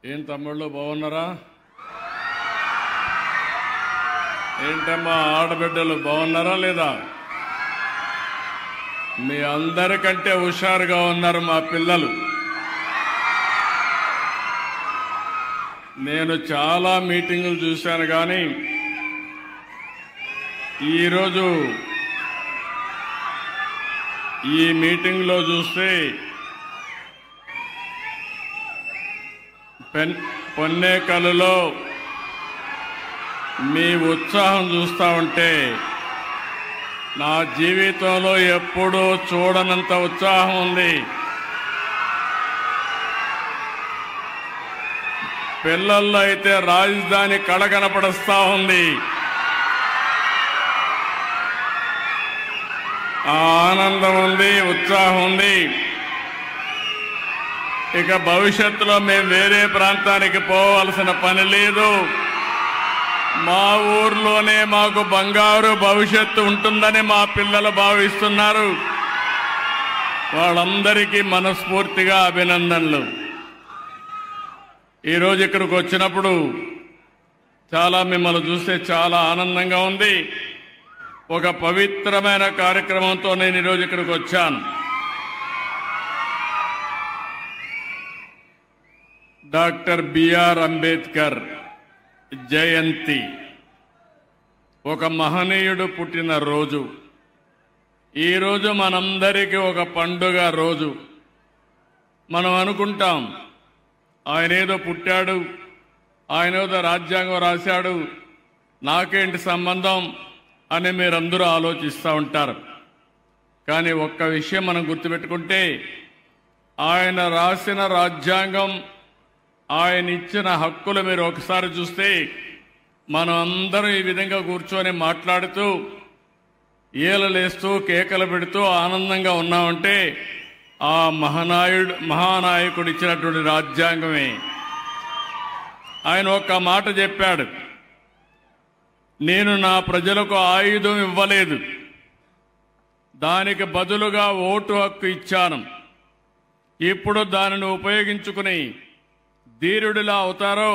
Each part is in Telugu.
ఏం తమ్ముళ్ళు బాగున్నారా? ఏంటమ్మా ఆడబిడ్డలు బాగున్నారా లేదా? మీ అందరికంటే హుషారుగా ఉన్నారు మా పిల్లలు. నేను చాలా మీటింగులు చూశాను, కానీ ఈరోజు ఈ మీటింగ్లో చూస్తే పొన్నేకల్లో మీ ఉత్సాహం చూస్తూ ఉంటే నా జీవితంలో ఎప్పుడూ చూడనంత ఉత్సాహం ఉంది. పిల్లల్లో అయితే రాజధాని కళ కనపడుస్తూ ఉంది. ఆ ఆనందం ఉంది, ఉత్సాహం ఉంది. ఇక భవిష్యత్తులో మేము వేరే ప్రాంతానికి పోవాల్సిన పని లేదు. మా ఊర్లోనే మాకు బంగారు భవిష్యత్తు ఉంటుందని మా పిల్లలు భావిస్తున్నారు. వాళ్ళందరికీ మనస్ఫూర్తిగా అభినందనలు. ఈరోజు ఇక్కడికి వచ్చినప్పుడు మిమ్మల్ని చూస్తే చాలా ఆనందంగా ఉంది. ఒక పవిత్రమైన కార్యక్రమంతో నేను ఈరోజు ఇక్కడికి వచ్చాను. డాక్టర్ బిఆర్ అంబేద్కర్ జయంతి, ఒక మహనీయుడు పుట్టిన రోజు. ఈరోజు మనందరికీ ఒక పండుగ రోజు. మనం అనుకుంటాం ఆయనేదో పుట్టాడు, ఆయనేదో రాజ్యాంగం రాశాడు, నాకేంటి సంబంధం అని మీరందరూ ఆలోచిస్తూ ఉంటారు. కానీ ఒక్క విషయం మనం గుర్తుపెట్టుకుంటే, ఆయన రాసిన రాజ్యాంగం, ఆయన ఇచ్చిన హక్కులు మీరు ఒకసారి చూస్తే, మనం అందరం ఈ విధంగా కూర్చొని మాట్లాడుతూ ఈలలేస్తూ కేకలు పెడుతూ ఆనందంగా ఉన్నామంటే ఆ మహానాయకుడు ఇచ్చినటువంటి రాజ్యాంగమే. ఆయన ఒక్క మాట చెప్పాడు, నేను నా ప్రజలకు ఆయుధం ఇవ్వలేదు, దానికి బదులుగా ఓటు హక్కు ఇచ్చాను. ఇప్పుడు దానిని ఉపయోగించుకుని ధీరుడిలా అవుతారో,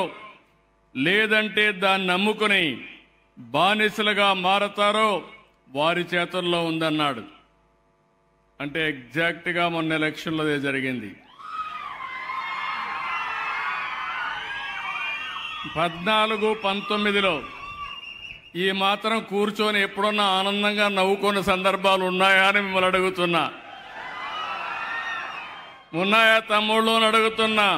లేదంటే దాన్ని నమ్ముకుని బానిసలుగా మారతారో వారి చేతుల్లో ఉందన్నాడు. అంటే ఎగ్జాక్ట్గా మొన్న ఎలక్షన్లో జరిగింది. 14-19లో ఈ మాత్రం కూర్చొని ఎప్పుడన్నా ఆనందంగా నవ్వుకున్న సందర్భాలు ఉన్నాయా అని మిమ్మల్ని అడుగుతున్నా. ఉన్నాయా తమ్ముళ్ళు అని అడుగుతున్నా.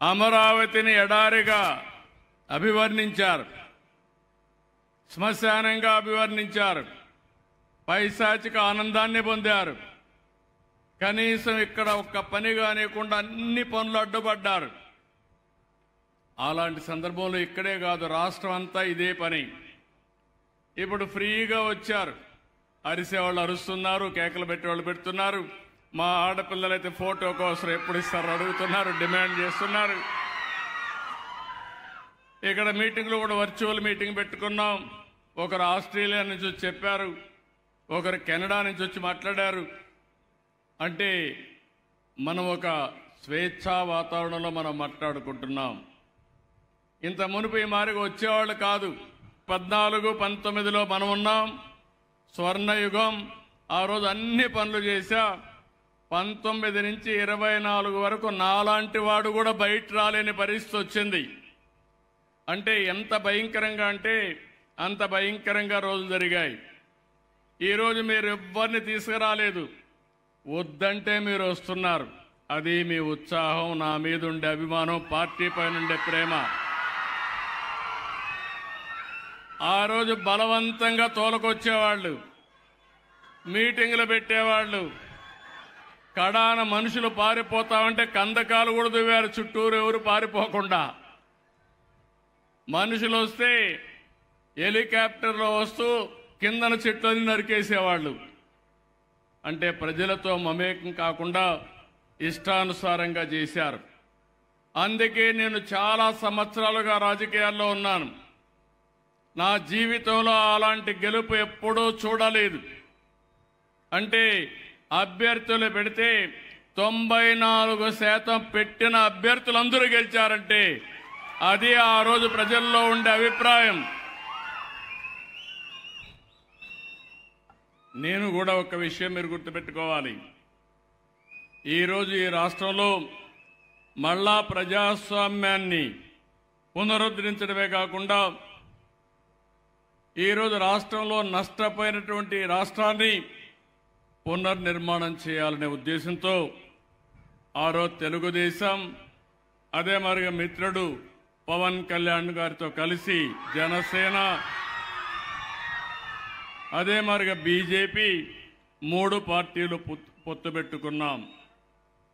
అమరావతిని ఎడారిగా అభివర్ణించారు, శ్మశానంగా అభివర్ణించారు, పైశాచిక ఆనందాన్ని పొందారు. కనీసం ఇక్కడ ఒక్క పని కానివ్వకుండా అన్ని పనులు అడ్డుపడ్డారు. అలాంటి సందర్భంలో ఇక్కడే కాదు, రాష్ట్రం అంతా ఇదే పని. ఇప్పుడు ఫ్రీగా వచ్చారు, అరిసేవాళ్ళు అరుస్తున్నారు, కేకలు పెట్టేవాళ్ళు పెడుతున్నారు. మా ఆడపిల్లలైతే ఫోటో కోసం ఎప్పుడు ఇస్తారు అడుగుతున్నారు, డిమాండ్ చేస్తున్నారు. ఇక్కడ మీటింగ్లో కూడా వర్చువల్ మీటింగ్ పెట్టుకున్నాం. ఒకరు ఆస్ట్రేలియా నుంచి వచ్చి చెప్పారు, ఒకరు కెనడా నుంచి వచ్చి మాట్లాడారు. అంటే మనం ఒక స్వేచ్ఛా వాతావరణంలో మనం మాట్లాడుకుంటున్నాం. ఇంత మునుపు ఈ మారిగా వచ్చేవాళ్ళు కాదు. 14-19లో మనం ఉన్నాం, స్వర్ణయుగం. ఆ రోజు అన్ని పనులు చేశా. 19 నుంచి 24 వరకు నాలాంటి వాడు కూడా బయట రాలేని పరిస్థితి వచ్చింది. అంటే ఎంత భయంకరంగా అంటే అంత భయంకరంగా రోజులు జరిగాయి. ఈరోజు మీరు ఎవ్వరిని తీసుకురాలేదు, వద్దంటే మీరు వస్తున్నారు. అది మీ ఉత్సాహం, నా మీద ఉండే అభిమానం, పార్టీ పైన ఉండే ప్రేమ. ఆ రోజు బలవంతంగా తోలకొచ్చేవాళ్ళు, మీటింగులు పెట్టేవాళ్ళు. కడాన మనుషులు పారిపోతామంటే కందకాలు కూడా దువ్వారు చుట్టూరు, ఎవరు పారిపోకుండా. మనుషులు వస్తే హెలికాప్టర్లో వస్తూ కిందన చెట్లని నరికేసేవాళ్ళు. అంటే ప్రజలతో మమేకం కాకుండా ఇష్టానుసారంగా చేశారు. అందుకే నేను చాలా సంవత్సరాలుగా రాజకీయాల్లో ఉన్నాను. నా జీవితంలో అలాంటి గెలుపు ఎప్పుడూ చూడలేదు. అంటే అభ్యర్థులు పెడితే 94% పెట్టిన అభ్యర్థులందరూ గెలిచారంటే అది ఆ రోజు ప్రజల్లో ఉండే అభిప్రాయం. నేను కూడా ఒక విషయం మీరు గుర్తుపెట్టుకోవాలి. ఈరోజు ఈ రాష్ట్రంలో మళ్ళా ప్రజాస్వామ్యాన్ని పునరుద్ధరించడమే కాకుండా ఈరోజు రాష్ట్రంలో నష్టపోయినటువంటి రాష్ట్రాన్ని పునర్నిర్మాణం చేయాలనే ఉద్దేశంతో ఆ రోజు తెలుగుదేశం అదే మరిగా మిత్రుడు పవన్ కళ్యాణ్ గారితో కలిసి జనసేన అదే మరిగా బీజేపీ 3 పార్టీలు పొత్తు పెట్టుకున్నాం.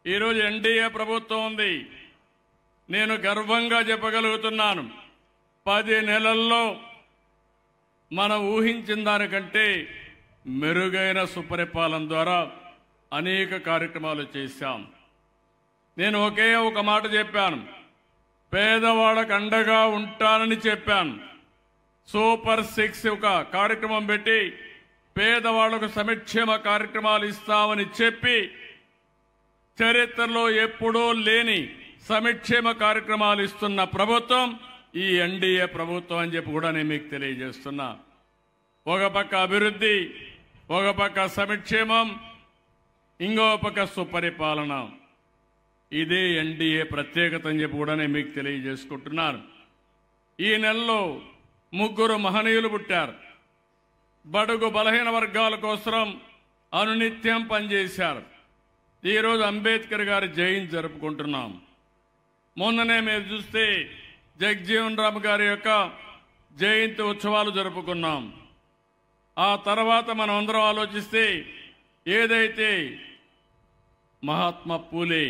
ఈరోజు ఎన్డీఏ ప్రభుత్వం ఉంది. నేను గర్వంగా చెప్పగలుగుతున్నాను, 10 నెలల్లో మనం ఊహించిన దానికంటే మెరుగైన సుపరిపాలన ద్వారా అనేక కార్యక్రమాలు చేశాం. నేను ఒకే ఒక మాట చెప్పాను, పేదవాళ్ళకు అండగా ఉంటానని చెప్పాను. సూపర్ 6 ఒక కార్యక్రమం పెట్టి పేదవాళ్లకు సంక్షేమ కార్యక్రమాలు ఇస్తామని చెప్పి చరిత్రలో ఎప్పుడూ లేని సంక్షేమ కార్యక్రమాలు ఇస్తున్న ప్రభుత్వం ఈ ఎన్డీఏ ప్రభుత్వం అని చెప్పి కూడా నేను మీకు తెలియజేస్తున్నా. ఒక పక్క అభివృద్ధి, ఒక పక్క సంక్షేమం, ఇంకో పక్క సుపరిపాలన. ఇదే ఎన్డీఏ ప్రత్యేకత అని చెప్పి కూడా నేను మీకు తెలియజేసుకుంటున్నాను. ఈ నెలలో 3 మహనీయులు పుట్టారు. బడుగు బలహీన వర్గాల కోసం అనునిత్యం పనిచేశారు. ఈరోజు అంబేద్కర్ గారి జయంతి జరుపుకుంటున్నాం. మొన్ననే మీరు చూస్తే జగజీవన్ రామ్ గారి యొక్క జయంతి ఉత్సవాలు జరుపుకున్నాం. ఆ తర్వాత మనం అందరం ఆలోచిస్తే ఏదైతే మహాత్మా పూలే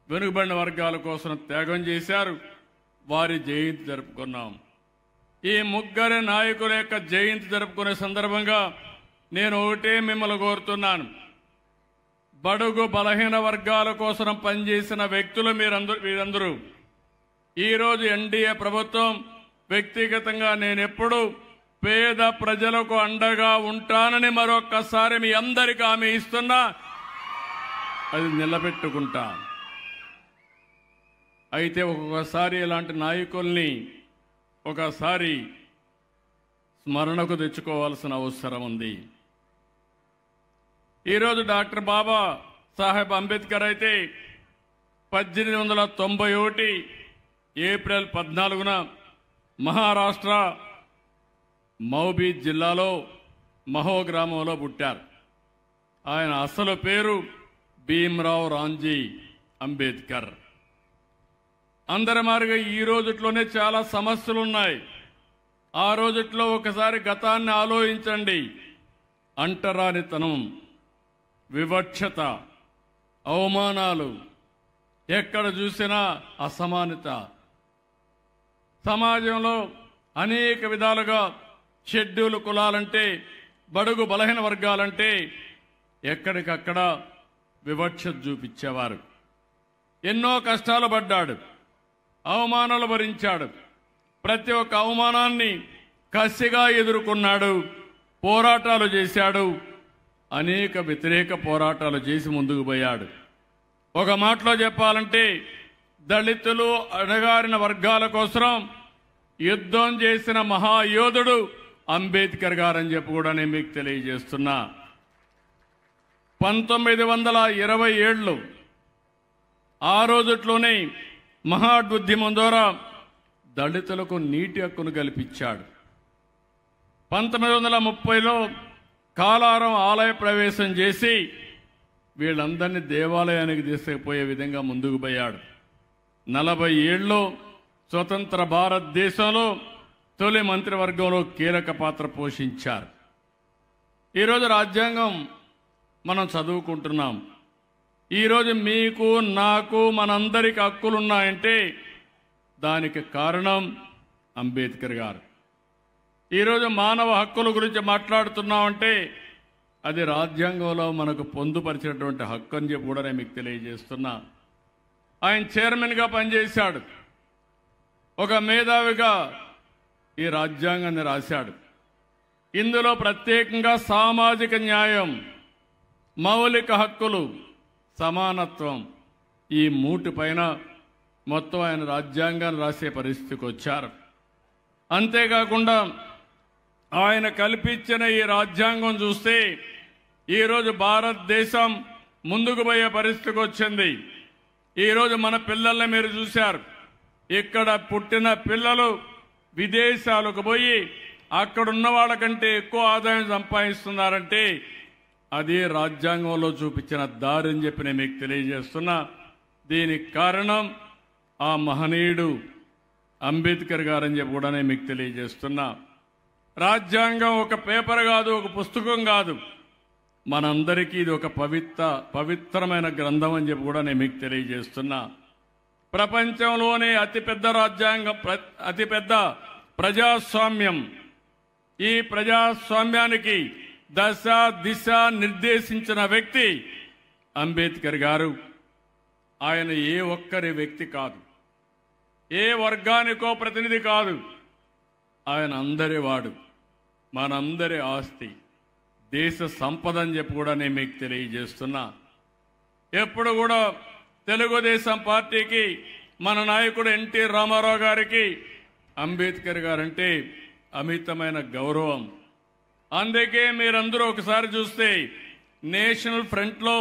వెనుకబడిన వర్గాల కోసం త్యాగం చేశారు, వారి జయంతి జరుపుకున్నాం. ఈ 3 నాయకుల యొక్క జయంతి జరుపుకునే సందర్భంగా నేను ఒకటే మిమ్మల్ని కోరుతున్నాను, బడుగు బలహీన వర్గాల కోసం పనిచేసిన వ్యక్తులు మీరందరూ ఈరోజు ఎన్డీఏ ప్రభుత్వం వ్యక్తిగతంగా నేను ఎప్పుడూ పేద ప్రజలకు అండగా ఉంటానని మరొక్కసారి మీ అందరికీ హామీ ఇస్తున్నా, అది నిలబెట్టుకుంటా. అయితే ఒక్కొక్కసారి ఇలాంటి నాయకుల్ని ఒకసారి స్మరణకు తెచ్చుకోవాల్సిన అవసరం ఉంది. ఈరోజు డాక్టర్ బాబా సాహెబ్ అంబేద్కర్ అయితే 1891 ఏప్రిల్ 14న మహారాష్ట్ర మౌబీ జిల్లాలో మహో గ్రామంలో పుట్టారు. ఆయన అసలు పేరు భీమ్రావ్ రాంజీ అంబేద్కర్. అందరి మాదిరిగా ఈ రోజుట్లోనే చాలా సమస్యలు ఉన్నాయి. ఆ రోజుట్లో ఒకసారి గతాన్ని ఆలోచించండి. అంటరానితనం, వివక్షత, అవమానాలు, ఎక్కడ చూసినా అసమానత, సమాజంలో అనేక విధాలుగా షెడ్యూల్ కులాలంటే, బడుగు బలహీన వర్గాలంటే ఎక్కడికక్కడ వివక్షత చూపించేవారు. ఎన్నో కష్టాలు పడ్డాడు, అవమానాలు భరించాడు. ప్రతి ఒక్క అవమానాన్ని కసిగా ఎదుర్కొన్నాడు, పోరాటాలు చేశాడు, అనేక వ్యతిరేక పోరాటాలు చేసి ముందుకు పోయాడు. ఒక మాటలో చెప్పాలంటే దళితులు అణగారిన వర్గాల కోసం యుద్ధం చేసిన మహాయోధుడు అంబేద్కర్ గారని చెప్పి కూడా నేను మీకు తెలియజేస్తున్నా. 1927 ఆ రోజుట్లోనే మహాద్యుద్ధం ద్వారా దళితులకు నీటి హక్కును కల్పించాడు. 1930లో కాలారం ఆలయ ప్రవేశం చేసి వీళ్ళందరినీ దేవాలయానికి తీసుకుపోయే విధంగా ముందుకు పోయాడు. 40 ఏళ్ళలో స్వతంత్ర భారతదేశంలో తొలి మంత్రివర్గంలో కీలక పాత్ర పోషించారు. ఈరోజు రాజ్యాంగం మనం చదువుకుంటున్నాం. ఈరోజు మీకు నాకు మనందరికి హక్కులున్నాయంటే దానికి కారణం అంబేద్కర్ గారు. ఈరోజు మానవ హక్కుల గురించి మాట్లాడుతున్నామంటే అది రాజ్యాంగంలో మనకు పొందుపరిచినటువంటి హక్కు అని చెప్పి కూడా నేను మీకు తెలియజేస్తున్నా. ఆయన చైర్మన్గా పనిచేశాడు, ఒక మేధావిగా ఈ రాజ్యాంగాన్ని రాశాడు. ఇందులో ప్రత్యేకంగా సామాజిక న్యాయం, మౌలిక హక్కులు, సమానత్వం ఈ మూటి పైన మొత్తం ఆయన రాజ్యాంగాన్ని రాసే పరిస్థితికి వచ్చారు. అంతేకాకుండా ఆయన కల్పించిన ఈ రాజ్యాంగం చూస్తే ఈరోజు భారతదేశం ముందుకు పోయే పరిస్థితికి వచ్చింది. ఈరోజు మన పిల్లల్ని మీరు చూశారు. ఇక్కడ పుట్టిన పిల్లలు విదేశాలకు పోయి అక్కడున్న వాళ్ళకంటే ఎక్కువ ఆదాయం సంపాదిస్తున్నారంటే అది రాజ్యాంగంలో చూపించిన దారి అని చెప్పి నేను మీకు తెలియజేస్తున్నా. దీనికి కారణం ఆ మహనీయుడు అంబేద్కర్ గారని చెప్పి కూడా నేను మీకు తెలియజేస్తున్నా. రాజ్యాంగం ఒక పేపర్ కాదు, ఒక పుస్తకం కాదు, మనందరికీ ఇది ఒక పవిత్రమైన గ్రంథం అని చెప్పి కూడా నేను మీకు తెలియజేస్తున్నా. ప్రపంచంలోనే అతిపెద్ద రాజ్యాంగం, అతిపెద్ద ప్రజాస్వామ్యం. ఈ ప్రజాస్వామ్యానికి దశ దిశ నిర్దేశించిన వ్యక్తి అంబేద్కర్ గారు. ఆయన ఏ ఒక్కరి వ్యక్తి కాదు, ఏ వర్గానికో ప్రతినిధి కాదు. ఆయన అందరి వాడు, మనందరి ఆస్తి, దేశ సంపద అని చెప్పి కూడా నేను మీకు తెలియజేస్తున్నా. ఎప్పుడు కూడా తెలుగుదేశం పార్టీకి మన నాయకుడు ఎన్టీ రామారావు గారికి అంబేద్కర్ గారంటే అమితమైన గౌరవం. అందుకే మీరందరూ ఒకసారి చూస్తే నేషనల్ ఫ్రంట్లో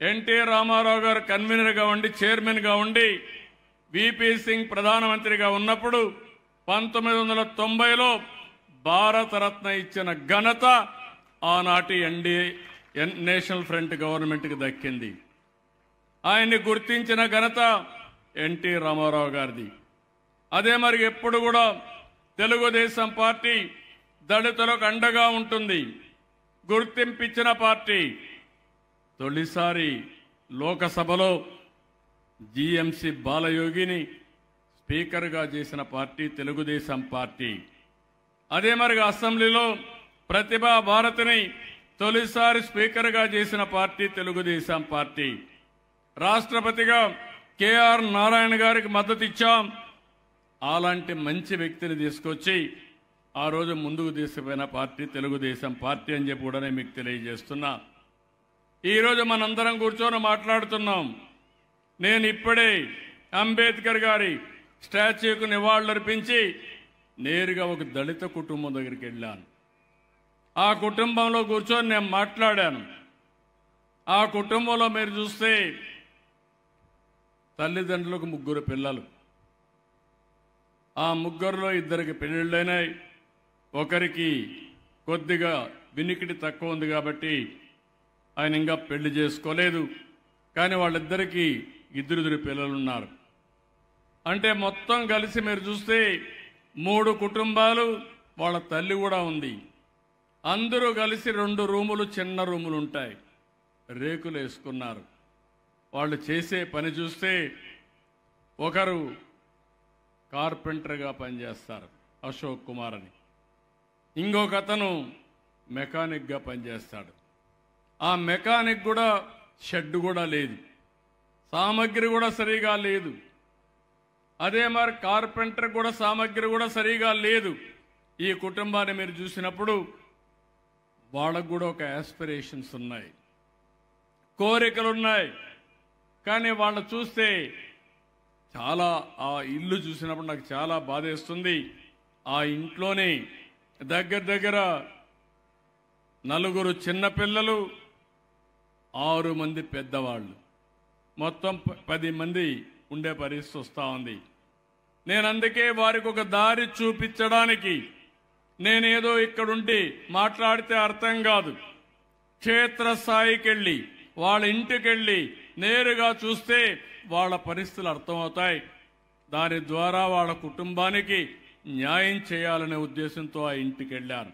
ఎన్టీ రామారావు గారు కన్వీనర్గా ఉండి, చైర్మన్గా ఉండి, విపి సింగ్ ప్రధానమంత్రిగా ఉన్నప్పుడు 1990లో భారతరత్న ఇచ్చిన ఘనత ఆనాటి నేషనల్ ఫ్రంట్ గవర్నమెంట్కి దక్కింది. ఆయన్ని గుర్తించిన ఘనత ఎన్టీ రామారావు గారిది. అదే మరి ఎప్పుడు కూడా తెలుగుదేశం పార్టీ దళితులకు అండగా ఉంటుంది, గుర్తింపిచ్చిన పార్టీ. తొలిసారి లోకసభలో జిఎంసి బాలయోగిని స్పీకర్గా చేసిన పార్టీ తెలుగుదేశం పార్టీ. అదే మరి అసెంబ్లీలో ప్రతిభా భారతిని తొలిసారి స్పీకర్గా చేసిన పార్టీ తెలుగుదేశం పార్టీ. రాష్ట్రపతిగా కేఆర్ నారాయణ గారికి మద్దతు ఇచ్చాం. అలాంటి మంచి వ్యక్తిని తీసుకొచ్చి ఆ రోజు ముందుకు తీసుకుపోయిన పార్టీ తెలుగుదేశం పార్టీ అని చెప్పి కూడా నేను మీకు తెలియజేస్తున్నా. ఈరోజు మనందరం కూర్చొని మాట్లాడుతున్నాం. నేను ఇప్పుడే అంబేద్కర్ గారి స్టాచ్యూకు నివాళులర్పించి నేరుగా ఒక దళిత కుటుంబం దగ్గరికి వెళ్ళాను. ఆ కుటుంబంలో కూర్చొని నేను మాట్లాడాను. ఆ కుటుంబంలో మీరు చూస్తే తల్లిదండ్రులకు 3 పిల్లలు. ఆ 3లో 2కి పెళ్ళిళ్ళైనాయి. ఒకరికి కొద్దిగా వినికిడి తక్కువ ఉంది కాబట్టి ఆయన ఇంకా పెళ్లి చేసుకోలేదు. కానీ వాళ్ళిద్దరికీ 2 పిల్లలు ఉన్నారు. అంటే మొత్తం కలిసి మీరు చూస్తే 3 కుటుంబాలు, వాళ్ళ తల్లి కూడా ఉంది. అందరూ కలిసి 2 రూములు, చిన్న రూములు ఉంటాయి, రేకులు వేసుకున్నారు. వాళ్ళు చేసే పని చూస్తే ఒకరు కార్పెంటర్గా పనిచేస్తారు, అశోక్ కుమార్ అని. ఇంకొక అతను మెకానిక్గా పనిచేస్తాడు. ఆ మెకానిక్ కూడా షెడ్ కూడా లేదు, సామగ్రి కూడా సరిగా లేదు. అదే మరి కార్పెంటర్ కూడా సామగ్రి కూడా సరిగా లేదు. ఈ కుటుంబాన్ని మీరు చూసినప్పుడు వాళ్ళకు కూడా ఒక యాస్పిరేషన్స్ ఉన్నాయి, కోరికలు ఉన్నాయి. కానీ వాళ్ళు చూస్తే చాలా, ఆ ఇల్లు చూసినప్పుడు నాకు చాలా బాధేస్తుంది. ఆ ఇంట్లోనే దగ్గర 4 చిన్నపిల్లలు, 6 మంది పెద్దవాళ్ళు, మొత్తం 10 మంది ఉండే పరిస్థితి వస్తూ ఉంది. నేను అందుకే వారికి ఒక దారి చూపించడానికి నేనేదో ఇక్కడుండి మాట్లాడితే అర్థం కాదు. క్షేత్రస్థాయికి వెళ్ళి వాళ్ళ ఇంటికి వెళ్ళి నేరుగా చూస్తే వాళ్ళ పరిస్థితులు అర్థమవుతాయి. దాని ద్వారా వాళ్ళ కుటుంబానికి న్యాయం చేయాలనే ఉద్దేశంతో ఆ ఇంటికి వెళ్ళాను.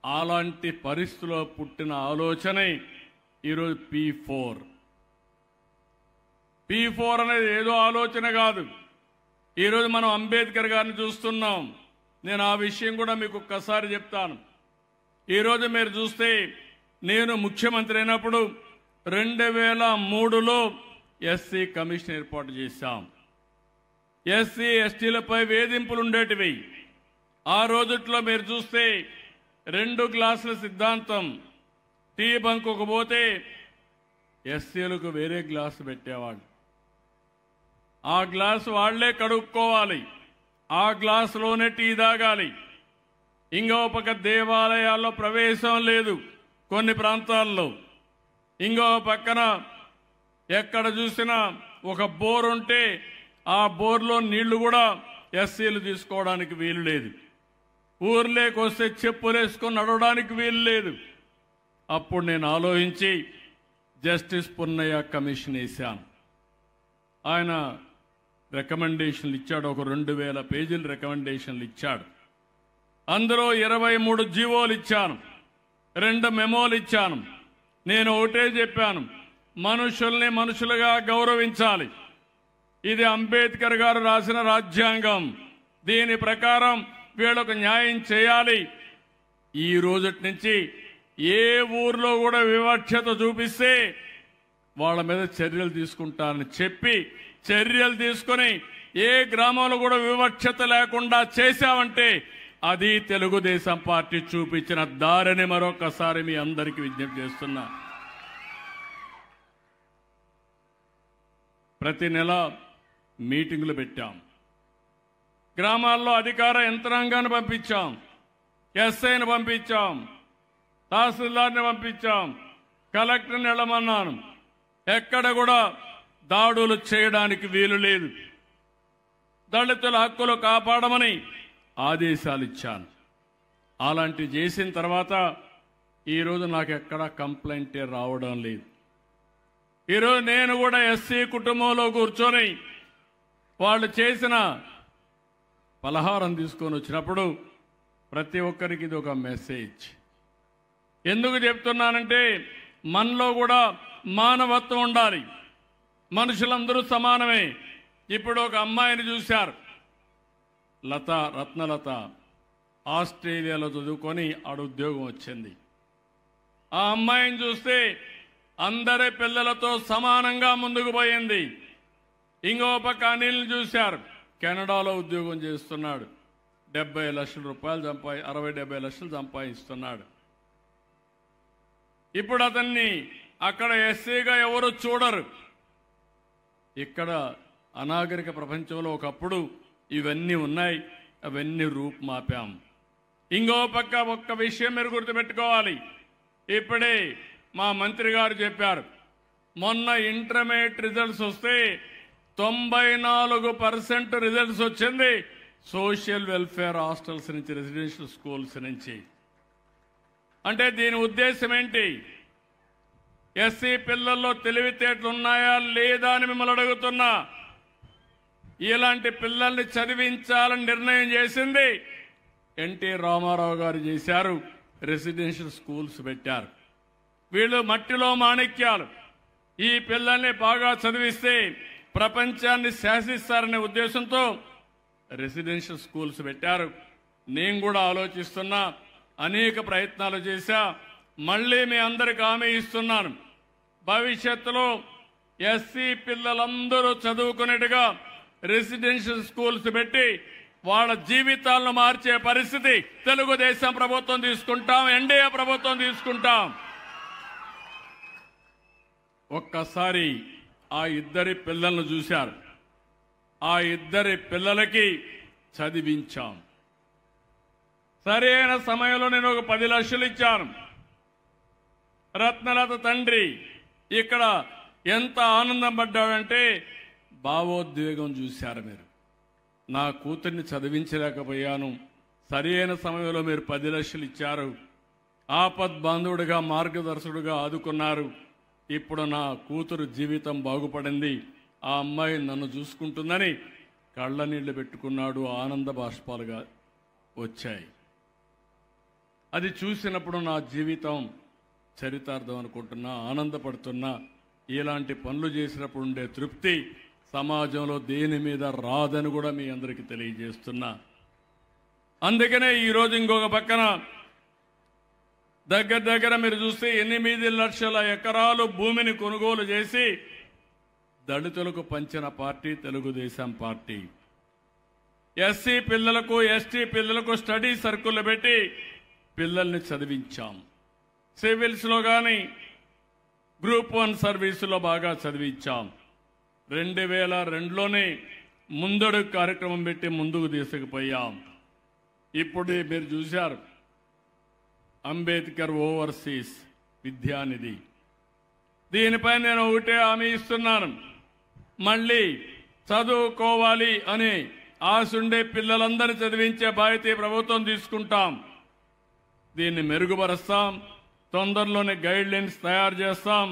అలాంటి పరిస్థితిలో పుట్టిన ఆలోచనే ఈరోజు P4 అనేది ఏదో ఆలోచన కాదు. ఈరోజు మనం అంబేద్కర్ గారిని చూస్తున్నాం. నేను ఆ విషయం కూడా మీకు ఒక్కసారి చెప్తాను. ఈరోజు మీరు చూస్తే నేను ముఖ్యమంత్రి అయినప్పుడు 2003లో ఎస్సీ కమిషన్ ఏర్పాటు చేశాం. ఎస్సీ ఎస్టీలపై వేధింపులు ఉండేటివి. ఆ రోజుట్లో మీరు చూస్తే 2 గ్లాసుల సిద్ధాంతం, టీ బంకుకు పోతే ఎస్సీలకు వేరే గ్లాసు పెట్టేవాళ్ళు. ఆ గ్లాసు వాళ్లే కడుక్కోవాలి, ఆ గ్లాసులోనే టీ తాగాలి. ఇంకో పక్క దేవాలయాల్లో ప్రవేశం లేదు కొన్ని ప్రాంతాల్లో. ఇంకో పక్కన ఎక్కడ చూసినా ఒక బోర్ ఉంటే ఆ బోర్లో నీళ్లు కూడా ఎస్సీలు తీసుకోవడానికి వీలు లేదు. ఊర్లోకి వస్తే చెప్పులు వేసుకొని నడవడానికి వీలు లేదు. అప్పుడు నేను ఆలోచించి జస్టిస్ పున్నయ్య కమిషన్ వేశాను. ఆయన రికమెండేషన్లు ఇచ్చాడు, ఒక 2000 పేజీల రికమెండేషన్లు ఇచ్చాడు. అందులో 23 జీవోలు ఇచ్చాను, 2 మెమోలు ఇచ్చాను. నేను ఒకటే చెప్పాను, మనుషుల్ని మనుషులుగా గౌరవించాలి. ఇది అంబేద్కర్ గారు రాసిన రాజ్యాంగం. దీని ప్రకారం వీళ్ళకు న్యాయం చేయాలి. ఈ రోజటి నుంచి ఏ ఊర్లో కూడా వివక్షత చూపిస్తే వాళ్ళ మీద చర్యలు తీసుకుంటానని చెప్పి చర్యలు తీసుకొని ఏ గ్రామంలో కూడా వివక్షత లేకుండా చేశామంటే అది తెలుగుదేశం పార్టీ చూపించిన దారిని మరొకసారి మీ అందరికీ విజ్ఞప్తి చేస్తున్నా. ప్రతి నెల మీటింగులు పెట్టాం, గ్రామాల్లో అధికార యంత్రాంగాన్ని పంపించాం, ఎస్ఐని పంపించాం, తహసీల్దార్ని పంపించాం, కలెక్టర్ని వెళ్ళమన్నాను. ఎక్కడ కూడా దాడులు చేయడానికి వీలు లేదు, దళితుల హక్కులు కాపాడమని ఆదేశాలు ఇచ్చాను. అలాంటివి చేసిన తర్వాత ఈరోజు నాకు ఎక్కడా కంప్లైంటే రావడం లేదు. ఈరోజు నేను కూడా ఎస్సీ కుటుంబంలో కూర్చొని వాళ్ళు చేసిన పలహారం తీసుకొని వచ్చినప్పుడు ప్రతి ఒక్కరికి ఇది ఒక మెసేజ్. ఎందుకు చెప్తున్నానంటే మనలో కూడా మానవత్వం ఉండాలి, మనుషులందరూ సమానమే. ఇప్పుడు ఒక అమ్మాయిని చూశారు, రత్నలత, ఆస్ట్రేలియాలో చదువుకొని ఆడ ఉద్యోగం వచ్చింది. ఆ అమ్మాయిని చూస్తే అందరి పిల్లలతో సమానంగా ముందుకు పోయింది. ఇంకో పక్క అనిల్ని చూశారు, కెనడాలో ఉద్యోగం చేస్తున్నాడు, 70 లక్షల రూపాయలు 60-70 లక్షలు సంపాదిస్తున్నాడు. ఇప్పుడు అతన్ని అక్కడ ఎస్సీగా ఎవరు చూడరు. ఇక్కడ అనాగరిక ప్రపంచంలో ఒకప్పుడు ఇవన్నీ ఉన్నాయి, అవన్నీ రూపుమాపాం. ఇంకో పక్క ఒక్క విషయం మీరు గుర్తుపెట్టుకోవాలి. ఇప్పుడే మా మంత్రి గారు చెప్పారు, మొన్న ఇంటర్మీడియట్ రిజల్ట్స్ వస్తే 94% రిజల్ట్స్ వచ్చింది సోషల్ వెల్ఫేర్ హాస్టల్స్ నుంచి, రెసిడెన్షియల్ స్కూల్స్ నుంచి. అంటే దీని ఉద్దేశం ఏంటి? ఎస్సీ పిల్లల్లో తెలివితేటలు ఉన్నాయా లేదా అని మిమ్మల్ని అడుగుతున్నా. ఇలాంటి పిల్లల్ని చదివించాలని నిర్ణయం చేసింది ఎన్టీ రామారావు గారు చేశారు, రెసిడెన్షియల్ స్కూల్స్ పెట్టారు. వీళ్ళు మట్టిలో మాణిక్యాలు. ఈ పిల్లల్ని బాగా చదివిస్తే ప్రపంచాన్ని శాసిస్తారనే ఉద్దేశంతో రెసిడెన్షియల్ స్కూల్స్ పెట్టారు. నేను కూడా ఆలోచిస్తున్నా, అనేక ప్రయత్నాలు చేశా. మళ్ళీ మీ అందరికి హామీ ఇస్తున్నాను, భవిష్యత్తులో ఎస్సీ పిల్లలందరూ చదువుకునేట్టుగా రెసిడెన్షియల్ స్కూల్స్ పెట్టి వాళ్ళ జీవితాలను మార్చే పరిస్థితి తెలుగుదేశం ప్రభుత్వం తీసుకుంటాం, ఎన్డీఏ ప్రభుత్వం తీసుకుంటాం. ఒక్కసారి ఆ ఇద్దరి పిల్లలను చూశారు, ఆ ఇద్దరి పిల్లలకి చదివించాం. సరైన సమయంలో నేను ఒక 10 లక్షలు ఇచ్చాను. రత్నలత తండ్రి ఇక్కడ ఎంత ఆనందం పడ్డాడంటే భావోద్వేగం చూశారు మీరు. నా కూతుర్ని చదివించలేకపోయాను, సరైన సమయంలో మీరు 10 లక్షలు ఇచ్చారు, ఆపద్ బాంధవుడిగా మార్గదర్శకుడిగా ఆదుకున్నారు. ఇప్పుడు నా కూతురు జీవితం బాగుపడింది, ఆ అమ్మాయి నన్ను చూసుకుంటుందని కళ్ళ నీళ్లు పెట్టుకున్నాడు, ఆనంద బాష్పాలుగా వచ్చాయి. అది చూసినప్పుడు నా జీవితం చరితార్థం అనుకుంటున్నా, ఆనందపడుతున్నా. ఇలాంటి పనులు చేసినప్పుడు ఉండే తృప్తి సమాజంలో దేని మీద రాదని కూడా మీ అందరికీ తెలియజేస్తున్నా. అందుకనే ఈరోజు ఇంకొక పక్కన దగ్గర మీరు చూస్తే 8 లక్షల ఎకరాలు భూమిని కొనుగోలు చేసి దళితులకు పంచిన పార్టీ తెలుగుదేశం పార్టీ. ఎస్సీ పిల్లలకు, ఎస్టీ పిల్లలకు స్టడీ సర్కిల్ పెట్టి పిల్లల్ని చదివించాం. సివిల్స్లో కానీ, గ్రూప్ 1 సర్వీసులో బాగా చదివించాం. 2002లోనే ముందడుగు కార్యక్రమం పెట్టి ముందుకు తీసుకుపోయాం. ఇప్పుడు మీరు చూశారు అంబేద్కర్ ఓవర్సీస్ విద్యానిధి. దీనిపై నేను ఒకటే హామీ ఇస్తున్నాను, మళ్ళీ చదువుకోవాలి అని ఆశుండే పిల్లలందరినీ చదివించే బాధ్యత ప్రభుత్వం తీసుకుంటాం. దీన్ని మెరుగుపరుస్తాం. తొందరలోనే గైడ్ లైన్స్ తయారు చేస్తాం.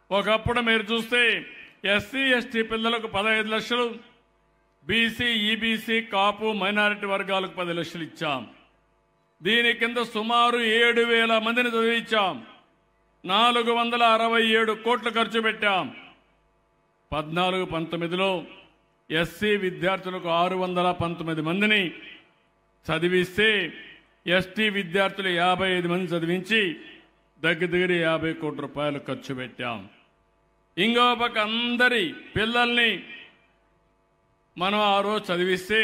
ఒకప్పుడు మీరు చూస్తే ఎస్సీ ఎస్టీ పిల్లలకు 15 లక్షలు, బీసీ ఈబీసీ కాపు మైనారిటీ వర్గాలకు 10 లక్షలు ఇచ్చాం. దీని కింద సుమారు 7,000 మందిని చదివించాం. 467 కోట్లు ఖర్చు పెట్టాం. 14-19లో ఎస్సీ విద్యార్థులకు 619 మందిని చదివిస్తే ఎస్టీ విద్యార్థులు 55 మంది చదివించి దగ్గర 50 కోట్ల రూపాయలు ఖర్చు పెట్టాం. ఇంకో పక్క అందరి పిల్లల్ని మనం ఆ రోజు చదివిస్తే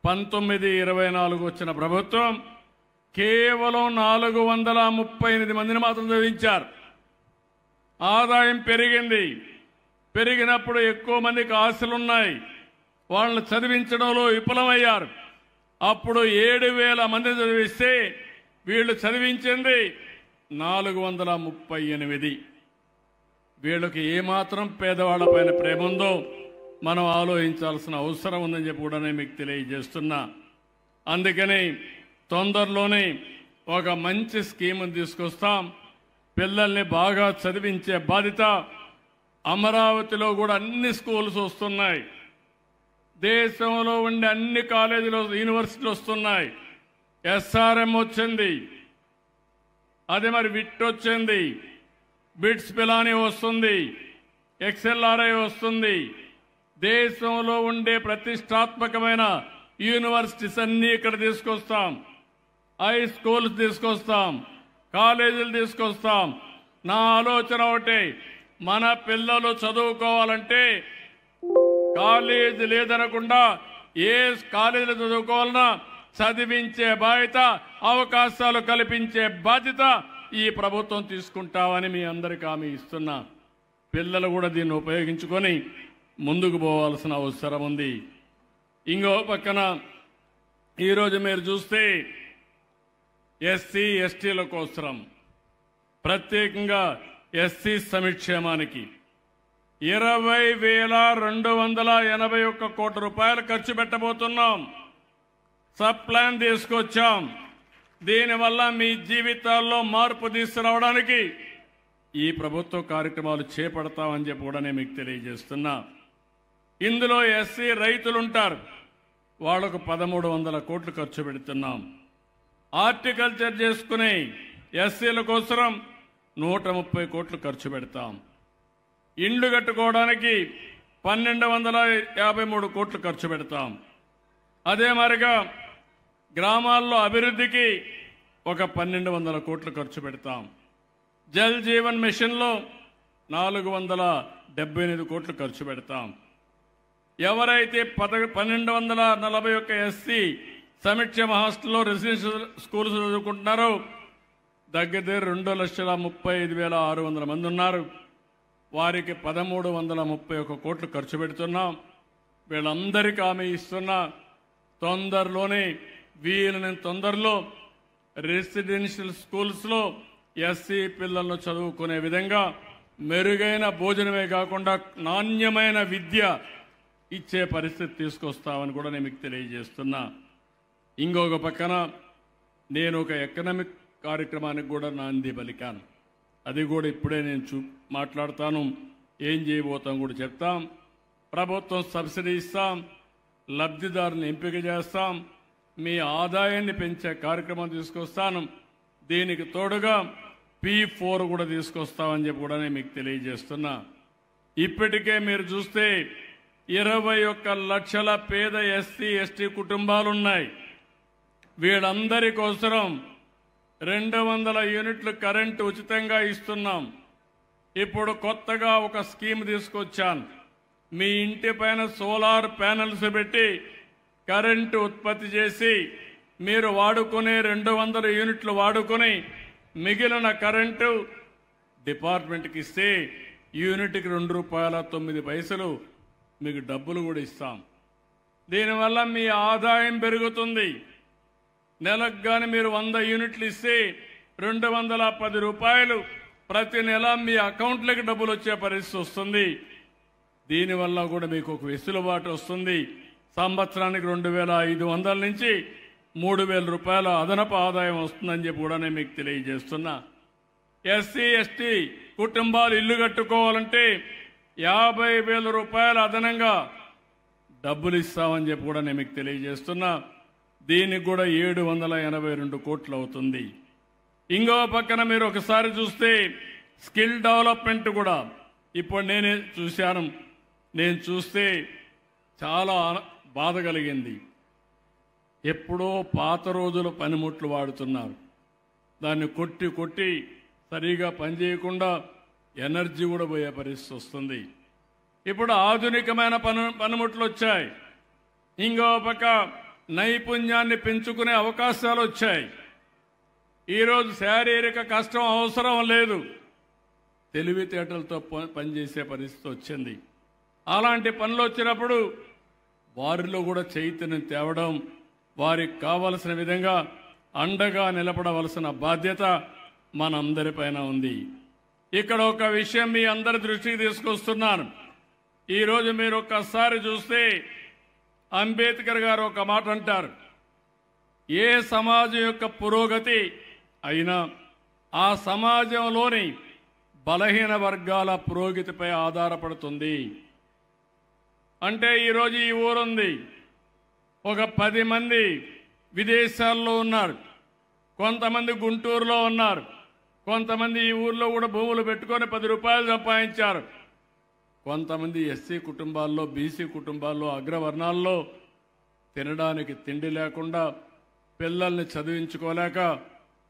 19-24 వచ్చిన ప్రభుత్వం కేవలం 438 మందిని మాత్రం చదివించారు. ఆదాయం పెరిగింది. పెరిగినప్పుడు ఎక్కువ మందికి ఆశలున్నాయి. వాళ్ళని చదివించడంలో విఫలమయ్యారు. అప్పుడు 7,000 మందిని చదివిస్తే వీళ్ళు చదివించింది 438. వీళ్ళకి ఏమాత్రం పేదవాళ్లపైన ప్రేమ ఉందో మనం ఆలోచించాల్సిన అవసరం ఉందని చెప్పి కూడా నేను మీకు తెలియజేస్తున్నా. అందుకని తొందరలోనే ఒక మంచి స్కీమ్ని తీసుకొస్తాం. పిల్లల్ని బాగా చదివించే బాధ్యత. అమరావతిలో కూడా అన్ని స్కూల్స్ వస్తున్నాయి. దేశంలో ఉండే అన్ని కాలేజీలు యూనివర్సిటీలు వస్తున్నాయి. ఎస్ఆర్ఎం వచ్చింది, అదే మరి విట్ వచ్చింది, బిట్స్ పిలానీ వస్తుంది, ఎక్స్ఎల్ఆర్ఐ వస్తుంది. దేశంలో ఉండే ప్రతిష్టాత్మకమైన యూనివర్సిటీస్ అన్ని ఇక్కడ తీసుకొస్తాం. హై స్కూల్స్ తీసుకొస్తాం, కాలేజీలు తీసుకొస్తాం. నా ఆలోచన ఒకటే, మన పిల్లలు చదువుకోవాలంటే కాలేజీ లేదనకుండా ఏ కాలేజీలో చదువుకోవాలన్నా చదివించే బాధ్యత, అవకాశాలు కల్పించే బాధ్యత ఈ ప్రభుత్వం తీసుకుంటామని మీ అందరికీ హామీ ఇస్తున్నా. పిల్లలు కూడా దీన్ని ఉపయోగించుకొని ముందుకు పోవాల్సిన అవసరం ఉంది. ఇంకో పక్కన ఈరోజు మీరు చూస్తే ఎస్సీ ఎస్టీల కోసం ప్రత్యేకంగా ఎస్సీ సంక్షేమానికి 20,281 కోట్ల రూపాయలు ఖర్చు పెట్టబోతున్నాం. సబ్ ప్లాన్ తీసుకొచ్చాం. దీనివల్ల మీ జీవితాల్లో మార్పు తీసుకురావడానికి ఈ ప్రభుత్వ కార్యక్రమాలు చేపడతామని చెప్పి కూడా నేను మీకు తెలియజేస్తున్నా. ఇందులో ఎస్సీ రైతులు ఉంటారు, వాళ్లకు 1,300 కోట్లు ఖర్చు పెడుతున్నాం. హార్టికల్చర్ చేసుకునే ఎస్సీల కోసం 130 కోట్లు ఖర్చు పెడతాం. ఇండ్లు కట్టుకోవడానికి 1,253 కోట్లు ఖర్చు పెడతాం. అదే మరిగా గ్రామాల్లో అభివృద్ధికి ఒక 1,200 కోట్లు ఖర్చు పెడతాం. జల్ జీవన్ మిషన్లో 478 కోట్లు ఖర్చు పెడతాం. ఎవరైతే 1,241 ఎస్సీ సంక్షేమ హాస్టల్లో రెసిడెన్షియల్ స్కూల్స్ చదువుకుంటున్నారో దగ్గర 2,35,600 మంది ఉన్నారు. వారికి 1,331 కోట్లు ఖర్చు పెడుతున్నాం. వీళ్ళందరికీ హామీ ఇస్తున్నా, తొందరలోనే వీళ్ళని తొందరలో రెసిడెన్షియల్ స్కూల్స్లో ఎస్సీ పిల్లలను చదువుకునే విధంగా మెరుగైన భోజనమే కాకుండా నాణ్యమైన విద్య ఇచ్చే పరిస్థితి తీసుకొస్తామని కూడా నేను మీకు తెలియజేస్తున్నా. ఇంకొక పక్కన నేను ఒక ఎకనామిక్ కార్యక్రమానికి కూడా నాంది పలికాను. అది కూడా ఇప్పుడే నేను మాట్లాడతాను. ఏం చేయబోతాం కూడా చెప్తాం. ప్రభుత్వం సబ్సిడీ ఇస్తాం, లబ్ధిదారుని ఎంపిక చేస్తాం, మీ ఆదాయాన్ని పెంచే కార్యక్రమం తీసుకొస్తాను. దీనికి తోడుగా P4 కూడా తీసుకొస్తామని చెప్పి కూడా నేను మీకు తెలియజేస్తున్నా. ఇప్పటికే మీరు చూస్తే 21 లక్షల పేద ఎస్సీ ఎస్టీ కుటుంబాలు ఉన్నాయి. వీళ్ళందరి కోసం 200 యూనిట్లు కరెంటు ఉచితంగా ఇస్తున్నాం. ఇప్పుడు కొత్తగా ఒక స్కీమ్ తీసుకొచ్చాను. మీ ఇంటి పైన సోలార్ ప్యానెల్స్ పెట్టి కరెంటు ఉత్పత్తి చేసి మీరు వాడుకునే 200 యూనిట్లు వాడుకొని మిగిలిన కరెంటు డిపార్ట్మెంట్కి ఇస్తే యూనిట్కి ₹2.09 మీకు డబ్బులు కూడా ఇస్తాం. దీనివల్ల మీ ఆదాయం పెరుగుతుంది. నెలకు కానీ మీరు 100 యూనిట్లు ఇస్తే ₹210 ప్రతి నెల మీ అకౌంట్లోకి డబ్బులు వచ్చే పరిస్థితి వస్తుంది. దీనివల్ల కూడా మీకు ఒక వెసులుబాటు వస్తుంది. సంవత్సరానికి 2,500 నుంచి ₹3,000 అదనపు ఆదాయం వస్తుందని చెప్పి కూడా నేను మీకు తెలియజేస్తున్నా. ఎస్సీ ఎస్టీ కుటుంబాలు ఇల్లు కట్టుకోవాలంటే ₹50,000 అదనంగా డబ్బులు ఇస్తామని చెప్పి కూడా నేను మీకు తెలియజేస్తున్నా. దీనికి కూడా 782 కోట్లు అవుతుంది. ఇంకో పక్కన మీరు ఒకసారి చూస్తే స్కిల్ డెవలప్మెంట్ కూడా ఇప్పుడు నేనే చూశాను. నేను చూస్తే చాలా బాధ కలిగింది. ఎప్పుడో పాత రోజుల పనిముట్లు వాడుతున్నారు. దాన్ని కొట్టి కొట్టి సరిగా పనిచేయకుండా ఎనర్జీ కూడా పోయే పరిస్థితి వస్తుంది. ఇప్పుడు ఆధునికమైన పనిముట్లు వచ్చాయి. ఇంకో పక్క నైపుణ్యాన్ని పెంచుకునే అవకాశాలు వచ్చాయి. ఈరోజు శారీరక కష్టం అవసరం లేదు, తెలివితేటలతో పనిచేసే పరిస్థితి వచ్చింది. అలాంటి పనులు వచ్చినప్పుడు వారిలో కూడా చైతన్యం తేవడం, వారికి కావలసిన విధంగా అండగా నిలబడవలసిన బాధ్యత మనందరిపైన ఉంది. ఇక్కడ ఒక విషయం మీ అందరి దృష్టికి తీసుకొస్తున్నాను. ఈరోజు మీరు ఒక్కసారి చూస్తే అంబేద్కర్ గారు ఒక మాట అంటారు, ఏ సమాజం యొక్క పురోగతి అయినా ఆ సమాజంలోని బలహీన వర్గాల పురోగతిపై ఆధారపడుతుంది. అంటే ఈరోజు ఈ ఊరుంది, ఒక 10 మంది విదేశాల్లో ఉన్నారు, కొంతమంది గుంటూరులో ఉన్నారు, కొంతమంది ఈ ఊర్లో కూడా భూములు పెట్టుకొని ₹10 సంపాదించారు. కొంతమంది ఎస్సీ కుటుంబాల్లో, బీసీ కుటుంబాల్లో, అగ్రవర్ణాల్లో తినడానికి తిండి లేకుండా పిల్లల్ని చదివించుకోలేక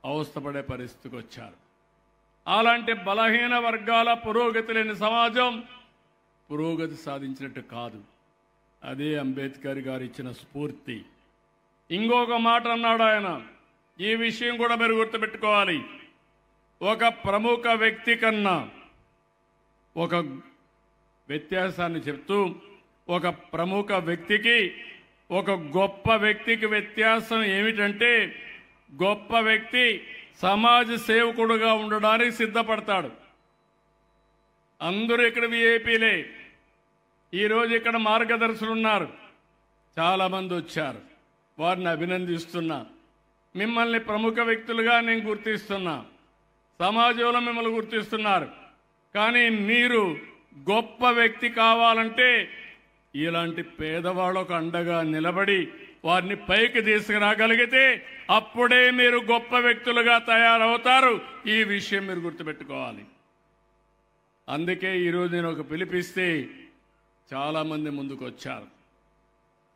అవస్థపడే పరిస్థితికి వచ్చారు. అలాంటి బలహీన వర్గాల పురోగతి లేని సమాజం పురోగతి సాధించినట్టు కాదు. అదే అంబేద్కర్ గారు ఇచ్చిన స్ఫూర్తి. ఇంకొక మాట అన్నాడు ఆయన, ఈ విషయం కూడా మీరు గుర్తుపెట్టుకోవాలి. ఒక ప్రముఖ వ్యక్తి కన్నా ఒక వ్యత్యాసాన్ని చెప్తూ, ఒక ప్రముఖ వ్యక్తికి ఒక గొప్ప వ్యక్తికి వ్యత్యాసం ఏమిటంటే, గొప్ప వ్యక్తి సమాజ సేవకుడుగా ఉండడానికి సిద్ధపడతాడు. అందరూ ఇక్కడ విఐపీలే. ఈరోజు ఇక్కడ మార్గదర్శులు ఉన్నారు, చాలామంది వచ్చారు, వారిని అభినందిస్తున్నా. మిమ్మల్ని ప్రముఖ వ్యక్తులుగా నేను గుర్తిస్తున్నా, సమాజంలో మిమ్మల్ని గుర్తిస్తున్నారు. కానీ మీరు గొప్ప వ్యక్తి కావాలంటే ఇలాంటి పేదవాళ్ళకు అండగా నిలబడి వారిని పైకి తీసుకురాగలిగితే అప్పుడే మీరు గొప్ప వ్యక్తులుగా తయారవుతారు. ఈ విషయం మీరు గుర్తుపెట్టుకోవాలి. అందుకే ఈరోజు నేను ఒక పిలిపిస్తే చాలామంది ముందుకు వచ్చారు.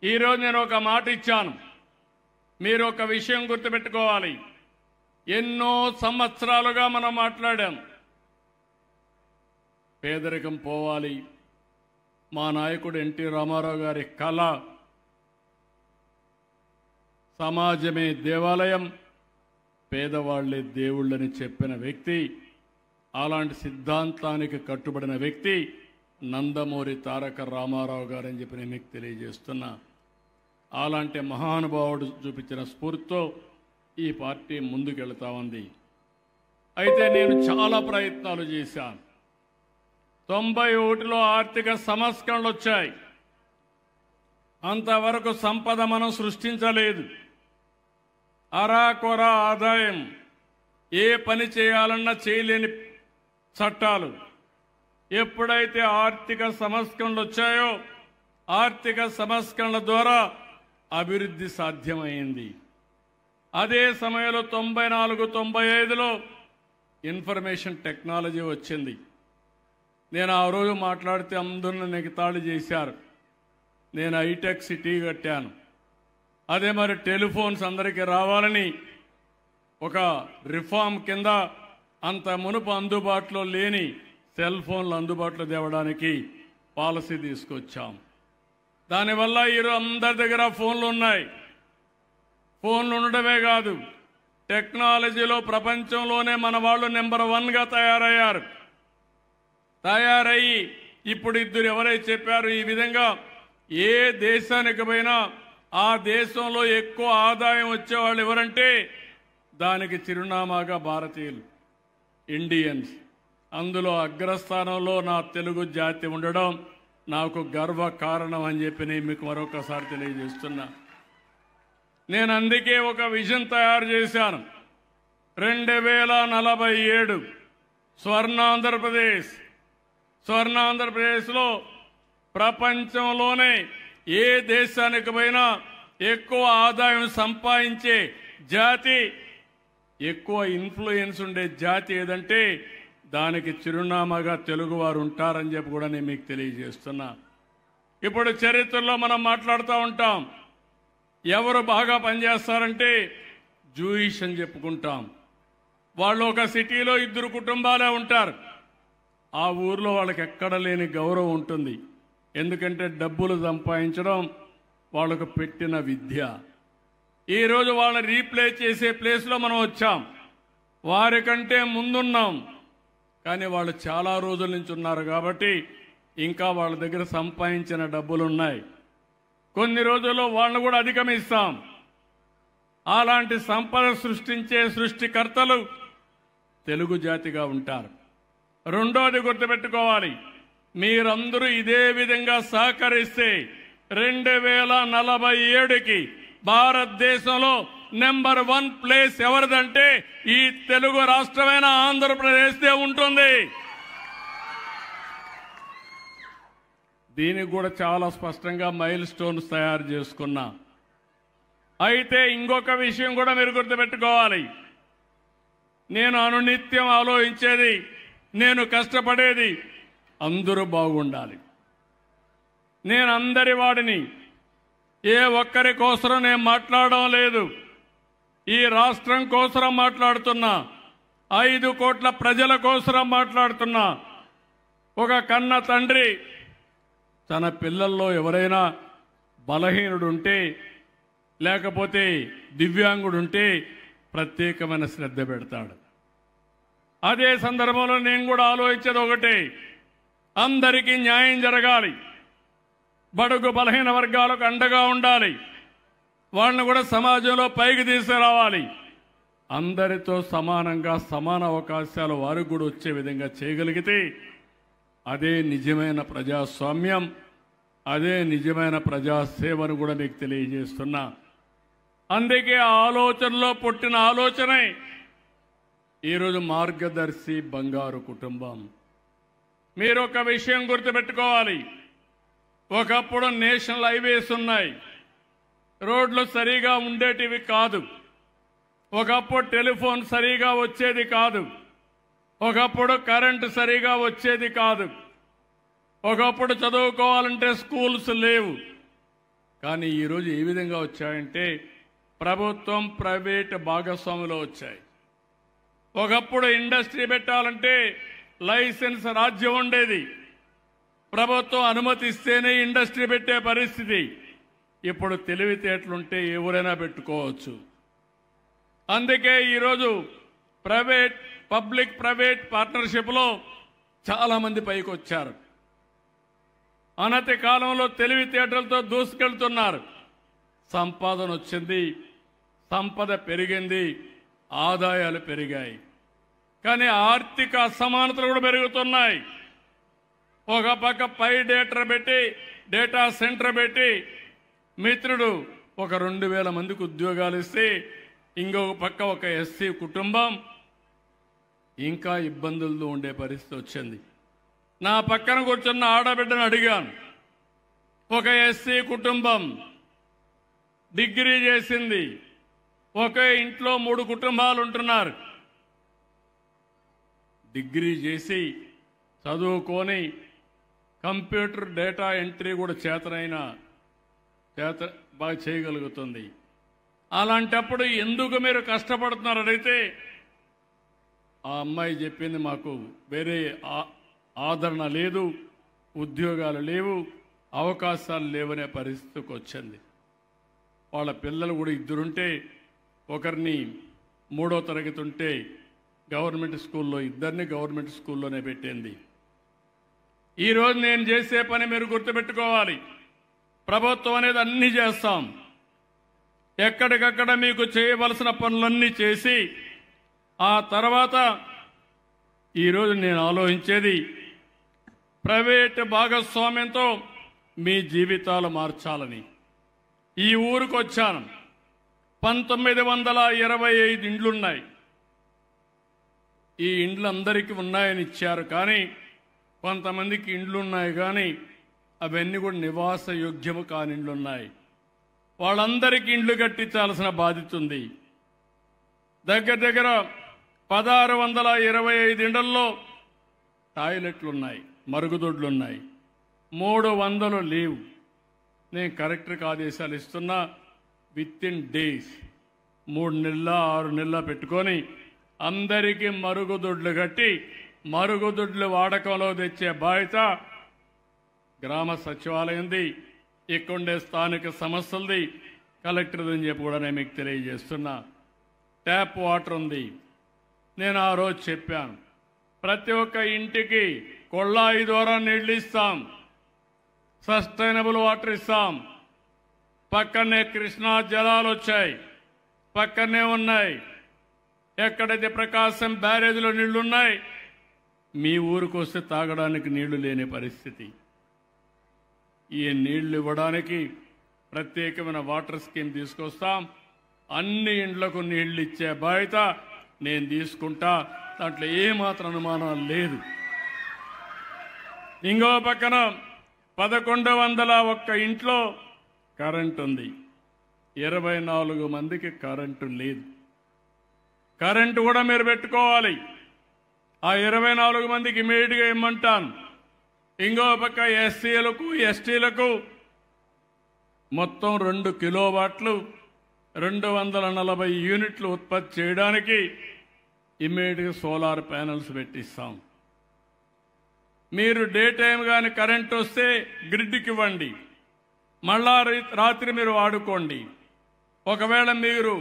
ఈరోజు నేను ఒక మాట ఇచ్చాను, మీరు ఒక విషయం గుర్తుపెట్టుకోవాలి. ఎన్నో సంవత్సరాలుగా మనం మాట్లాడాం, పేదరికం పోవాలి. మా నాయకుడు ఎన్టీ రామారావు గారి కళ సమాజమే దేవాలయం, పేదవాళ్లే దేవుళ్ళని చెప్పిన వ్యక్తి. అలాంటి సిద్ధాంతానికి కట్టుబడిన వ్యక్తి నందమూరి తారక రామారావు గారని చెప్పి నేను మీకు తెలియజేస్తున్నా. అలాంటి మహానుభావుడు చూపించిన స్ఫూర్తితో ఈ పార్టీ ముందుకెళ్తా ఉంది. అయితే నేను చాలా ప్రయత్నాలు చేశాను. 91లో ఆర్థిక సంస్కరణలు వచ్చాయి. అంతవరకు సంపద మనం సృష్టించలేదు. అరాకొర ఆదాయం, ఏ పని చేయాలన్నా చేయలేని చట్టాలు. ఎప్పుడైతే ఆర్థిక సంస్కరణలు వచ్చాయో, ఆర్థిక సంస్కరణల ద్వారా అభివృద్ధి సాధ్యమైంది. అదే సమయంలో 94, 95లో ఇన్ఫర్మేషన్ టెక్నాలజీ వచ్చింది. నేను ఆ రోజు మాట్లాడితే అందరూ నెగతాళి చేశారు. నేను హైటెక్ సిటీ కట్టాను. అదే మరి టెలిఫోన్స్ అందరికీ రావాలని ఒక రిఫార్మ్ కింద అంత మునుపు అందుబాటులో లేని సెల్ ఫోన్లు అందుబాటులో తేవడానికి పాలసీ తీసుకొచ్చాం. దానివల్ల ఈరోజు అందరి దగ్గర ఫోన్లు ఉన్నాయి. ఫోన్లు ఉండడమే కాదు, టెక్నాలజీలో ప్రపంచంలోనే మన వాళ్ళు నెంబర్ 1గా తయారయ్యి ఇప్పుడు ఇద్దరు ఎవరైతే చెప్పారు ఈ విధంగా ఏ దేశానికి పోయినా ఆ దేశంలో ఎక్కువ ఆదాయం వచ్చేవాళ్ళు ఎవరంటే దానికి చిరునామాగా భారతీయులు, ఇండియన్స్. అందులో అగ్రస్థానంలో నా తెలుగు జాతి ఉండడం నాకు గర్వ కారణం అని చెప్పి నేను మీకు మరొకసారి తెలియజేస్తున్నా. నేను అందుకే ఒక విజన్ తయారు చేశాను. 2047 స్వర్ణాంధ్రప్రదేశ్లో ప్రపంచంలోనే ఏ దేశానికి పోయినా ఎక్కువ ఆదాయం సంపాదించే జాతి, ఎక్కువ ఇన్ఫ్లుయెన్స్ ఉండే జాతి ఏదంటే దానికి చిరునామాగా తెలుగువారు ఉంటారని చెప్పి కూడా నేను మీకు తెలియజేస్తున్నా. ఇప్పుడు చరిత్రలో మనం మాట్లాడుతూ ఉంటాం, ఎవరు బాగా పనిచేస్తారంటే జూయిష్ అని చెప్పుకుంటాం. వాళ్ళు ఒక సిటీలో 2 కుటుంబాలే ఉంటారు. ఆ ఊర్లో వాళ్ళకి ఎక్కడ లేని గౌరవం ఉంటుంది. ఎందుకంటే డబ్బులు సంపాదించడం వాళ్ళకు పెట్టిన విద్య. ఈరోజు వాళ్ళని రీప్లేస్ చేసే ప్లేస్లో మనం వచ్చాం. వారికంటే ముందున్నాం, కానీ వాళ్ళు చాలా రోజుల నుంచి ఉన్నారు కాబట్టి ఇంకా వాళ్ళ దగ్గర సంపాదించిన డబ్బులు ఉన్నాయి. కొన్ని రోజుల్లో వాళ్ళని కూడా అధిగమిస్తాం. అలాంటి సంపద సృష్టించే సృష్టికర్తలు తెలుగు జాతిగా ఉంటారు. రెండోది గుర్తుపెట్టుకోవాలి, మీరందరూ ఇదే విధంగా సహకరిస్తే 2047కి భారతదేశంలో నెంబర్ 1 ప్లేస్ ఎవరిదంటే ఈ తెలుగు రాష్ట్రమైన ఆంధ్రప్రదేశ్దే ఉంటుంది. దీనికి కూడా చాలా స్పష్టంగా మైల్ స్టోన్స్ తయారు చేసుకున్నా. అయితే ఇంకొక విషయం కూడా మీరు గుర్తుపెట్టుకోవాలి, నేను అనునిత్యం ఆలోచించేది, నేను కష్టపడేది అందరూ బాగుండాలి. నేను అందరి వాడిని, ఏ ఒక్కరి కోసం నేను మాట్లాడడం లేదు. ఈ రాష్ట్రం కోసం మాట్లాడుతున్నా, 5 కోట్ల ప్రజల కోసం మాట్లాడుతున్నా. ఒక కన్న తండ్రి తన పిల్లల్లో ఎవరైనా బలహీనుడుంటే లేకపోతే దివ్యాంగుడుంటే ప్రత్యేకమైన శ్రద్ధ పెడతాడు. అదే సందర్భంలో నేను కూడా ఆలోచించేది ఒకటే, అందరికీ న్యాయం జరగాలి, బడుగు బలహీన వర్గాలకు అండగా ఉండాలి, వాళ్ళని కూడా సమాజంలో పైకి తీసుకురావాలి. అందరితో సమానంగా సమాన అవకాశాలు వారికి కూడా వచ్చే విధంగా చేయగలిగితే అదే నిజమైన ప్రజాస్వామ్యం, అదే నిజమైన ప్రజాసేవను కూడా మీకు తెలియజేస్తున్నా. అందుకే ఆ ఆలోచనలో పుట్టిన ఆలోచనే ఈరోజు మార్గదర్శి బంగారు కుటుంబం. మీరు ఒక విషయం గుర్తుపెట్టుకోవాలి, ఒకప్పుడు నేషనల్ హైవేస్ ఉన్నాయి, రోడ్లు సరిగా ఉండేటివి కాదు. ఒకప్పుడు టెలిఫోన్ సరిగా వచ్చేది కాదు. ఒకప్పుడు కరెంటు సరిగా వచ్చేది కాదు. ఒకప్పుడు చదువుకోవాలంటే స్కూల్స్ లేవు. కానీ ఈరోజు ఏ విధంగా వచ్చాయంటే ప్రభుత్వం ప్రైవేట్ భాగస్వాములో వచ్చాయి. ఒకప్పుడు ఇండస్ట్రీ పెట్టాలంటే లైసెన్స్ రాజ్యం ఉండేది, ప్రభుత్వం అనుమతిస్తేనే ఇండస్ట్రీ పెట్టే పరిస్థితి. ఇప్పుడు తెలివితేటలుంటే ఎవరైనా పెట్టుకోవచ్చు. అందుకే ఈరోజు పబ్లిక్ ప్రైవేట్ పార్ట్నర్షిప్లో చాలామంది పైకి వచ్చారు. అనతి కాలంలో తెలివితేటలతో దూసుకెళ్తున్నారు. సంపాదన వచ్చింది, సంపద పెరిగింది, ఆదాయాలు పెరిగాయి. కానీ ఆర్థిక అసమానతలు కూడా పెరుగుతున్నాయి. ఒక పక్క పై డేటా సెంటర్ పెట్టి మిత్రుడు ఒక 2000 మందికి ఉద్యోగాలు ఇస్తే ఇంకొక పక్క ఒక ఎస్సీ కుటుంబం ఇంకా ఇబ్బందులతో ఉండే పరిస్థితి వచ్చింది. నా పక్కన కూర్చున్న ఆడబిడ్డను అడిగాను, ఒక ఎస్సీ కుటుంబం డిగ్రీ చేసింది, ఒకే ఇంట్లో 3 కుటుంబాలు ఉంటున్నారు. డిగ్రీ చేసి చదువుకొని కంప్యూటర్ డేటా ఎంట్రీ కూడా బాగా చేయగలుగుతుంది. అలాంటప్పుడు ఎందుకు మీరు కష్టపడుతున్నారు అడిగితే ఆ అమ్మాయి చెప్పింది, మాకు వేరే ఆదరణ లేదు, ఉద్యోగాలు లేవు, అవకాశాలు లేవనే పరిస్థితికి వచ్చింది. వాళ్ళ పిల్లలు కూడా 2 ఒకరిని 3వ తరగతి ఉంటే గవర్నమెంట్ స్కూల్లో ఇద్దరిని గవర్నమెంట్ స్కూల్లోనే పెట్టింది. ఈరోజు నేను చేసే పని మీరు గుర్తుపెట్టుకోవాలి. ప్రభుత్వం అనేది అన్నీ చేస్తాం. ఎక్కడికక్కడ మీకు చేయవలసిన పనులన్నీ చేసి ఆ తర్వాత ఈరోజు నేను ఆలోచించేది ప్రైవేట్ భాగస్వామ్యంతో మీ జీవితాలు మార్చాలని. ఈ ఊరికి వచ్చాను. 1925 ఇండ్లున్నాయి. ఈ ఇండ్లు అందరికీ ఉన్నాయని ఇచ్చారు, కానీ కొంతమందికి ఇండ్లు ఉన్నాయి, కానీ అవన్నీ కూడా నివాస యోగ్యము కాని ఇండ్లు ఉన్నాయి. వాళ్ళందరికీ ఇండ్లు కట్టించాల్సిన బాధ్యత ఉంది. దగ్గర దగ్గర 1625 ఇండ్లలో టాయిలెట్లు ఉన్నాయి, మరుగుదొడ్లున్నాయి. 300 లేవు. నేను కలెక్టర్కి ఆదేశాలు ఇస్తున్నా, వితిన్ డేస్ 3 నెలల 6 నెలల పెట్టుకొని అందరికీ మరుగుదొడ్లు కట్టి మరుగుదొడ్లు వాడకంలో తెచ్చే బాధ్యత గ్రామ సచివాలయంది, ఇక్కడుండే స్థానిక సంస్థలది, కలెక్టర్ది అని చెప్పి కూడా నేను మీకు తెలియజేస్తున్నా. ట్యాప్ వాటర్ ఉంది. నేను ఆ రోజు చెప్పాను, ప్రతి ఒక్క ఇంటికి కొళ్ళాయి ద్వారా నీళ్లు ఇస్తాం, సస్టైనబుల్ వాటర్ ఇస్తాం. పక్కనే కృష్ణా జలాలు వచ్చాయి, పక్కనే ఉన్నాయి. ఎక్కడైతే ప్రకాశం బ్యారేజ్లో నీళ్లున్నాయి, మీ ఊరికి వస్తే తాగడానికి నీళ్లు లేని పరిస్థితి. ఈ నీళ్లు ఇవ్వడానికి ప్రత్యేకమైన వాటర్ స్కీమ్ తీసుకొస్తాం. అన్ని ఇండ్లకు నీళ్లు ఇచ్చే బాధ్యత నేను తీసుకుంటా. దాంట్లో ఏమాత్రం అనుమానం లేదు. ఇంకో పక్కన 1101 ఇంట్లో కరెంటు ఉంది. 24 మందికి కరెంటు లేదు. కరెంటు కూడా మీరు పెట్టుకోవాలి. ఆ 24 మందికి ఇమీడియట్గా ఇమ్మంటాను. ఇంకో పక్క ఎస్సీలకు ఎస్టీలకు మొత్తం 2 కిలోవాట్లు 240 యూనిట్లు ఉత్పత్తి చేయడానికి ఇమీడియట్గా సోలార్ ప్యానల్స్ పెట్టిస్తాం. మీరు డే టైం కానీ కరెంట్ వస్తే గ్రిడ్కి ఇవ్వండి, మళ్ళా రాత్రి మీరు వాడుకోండి. ఒకవేళ మీరు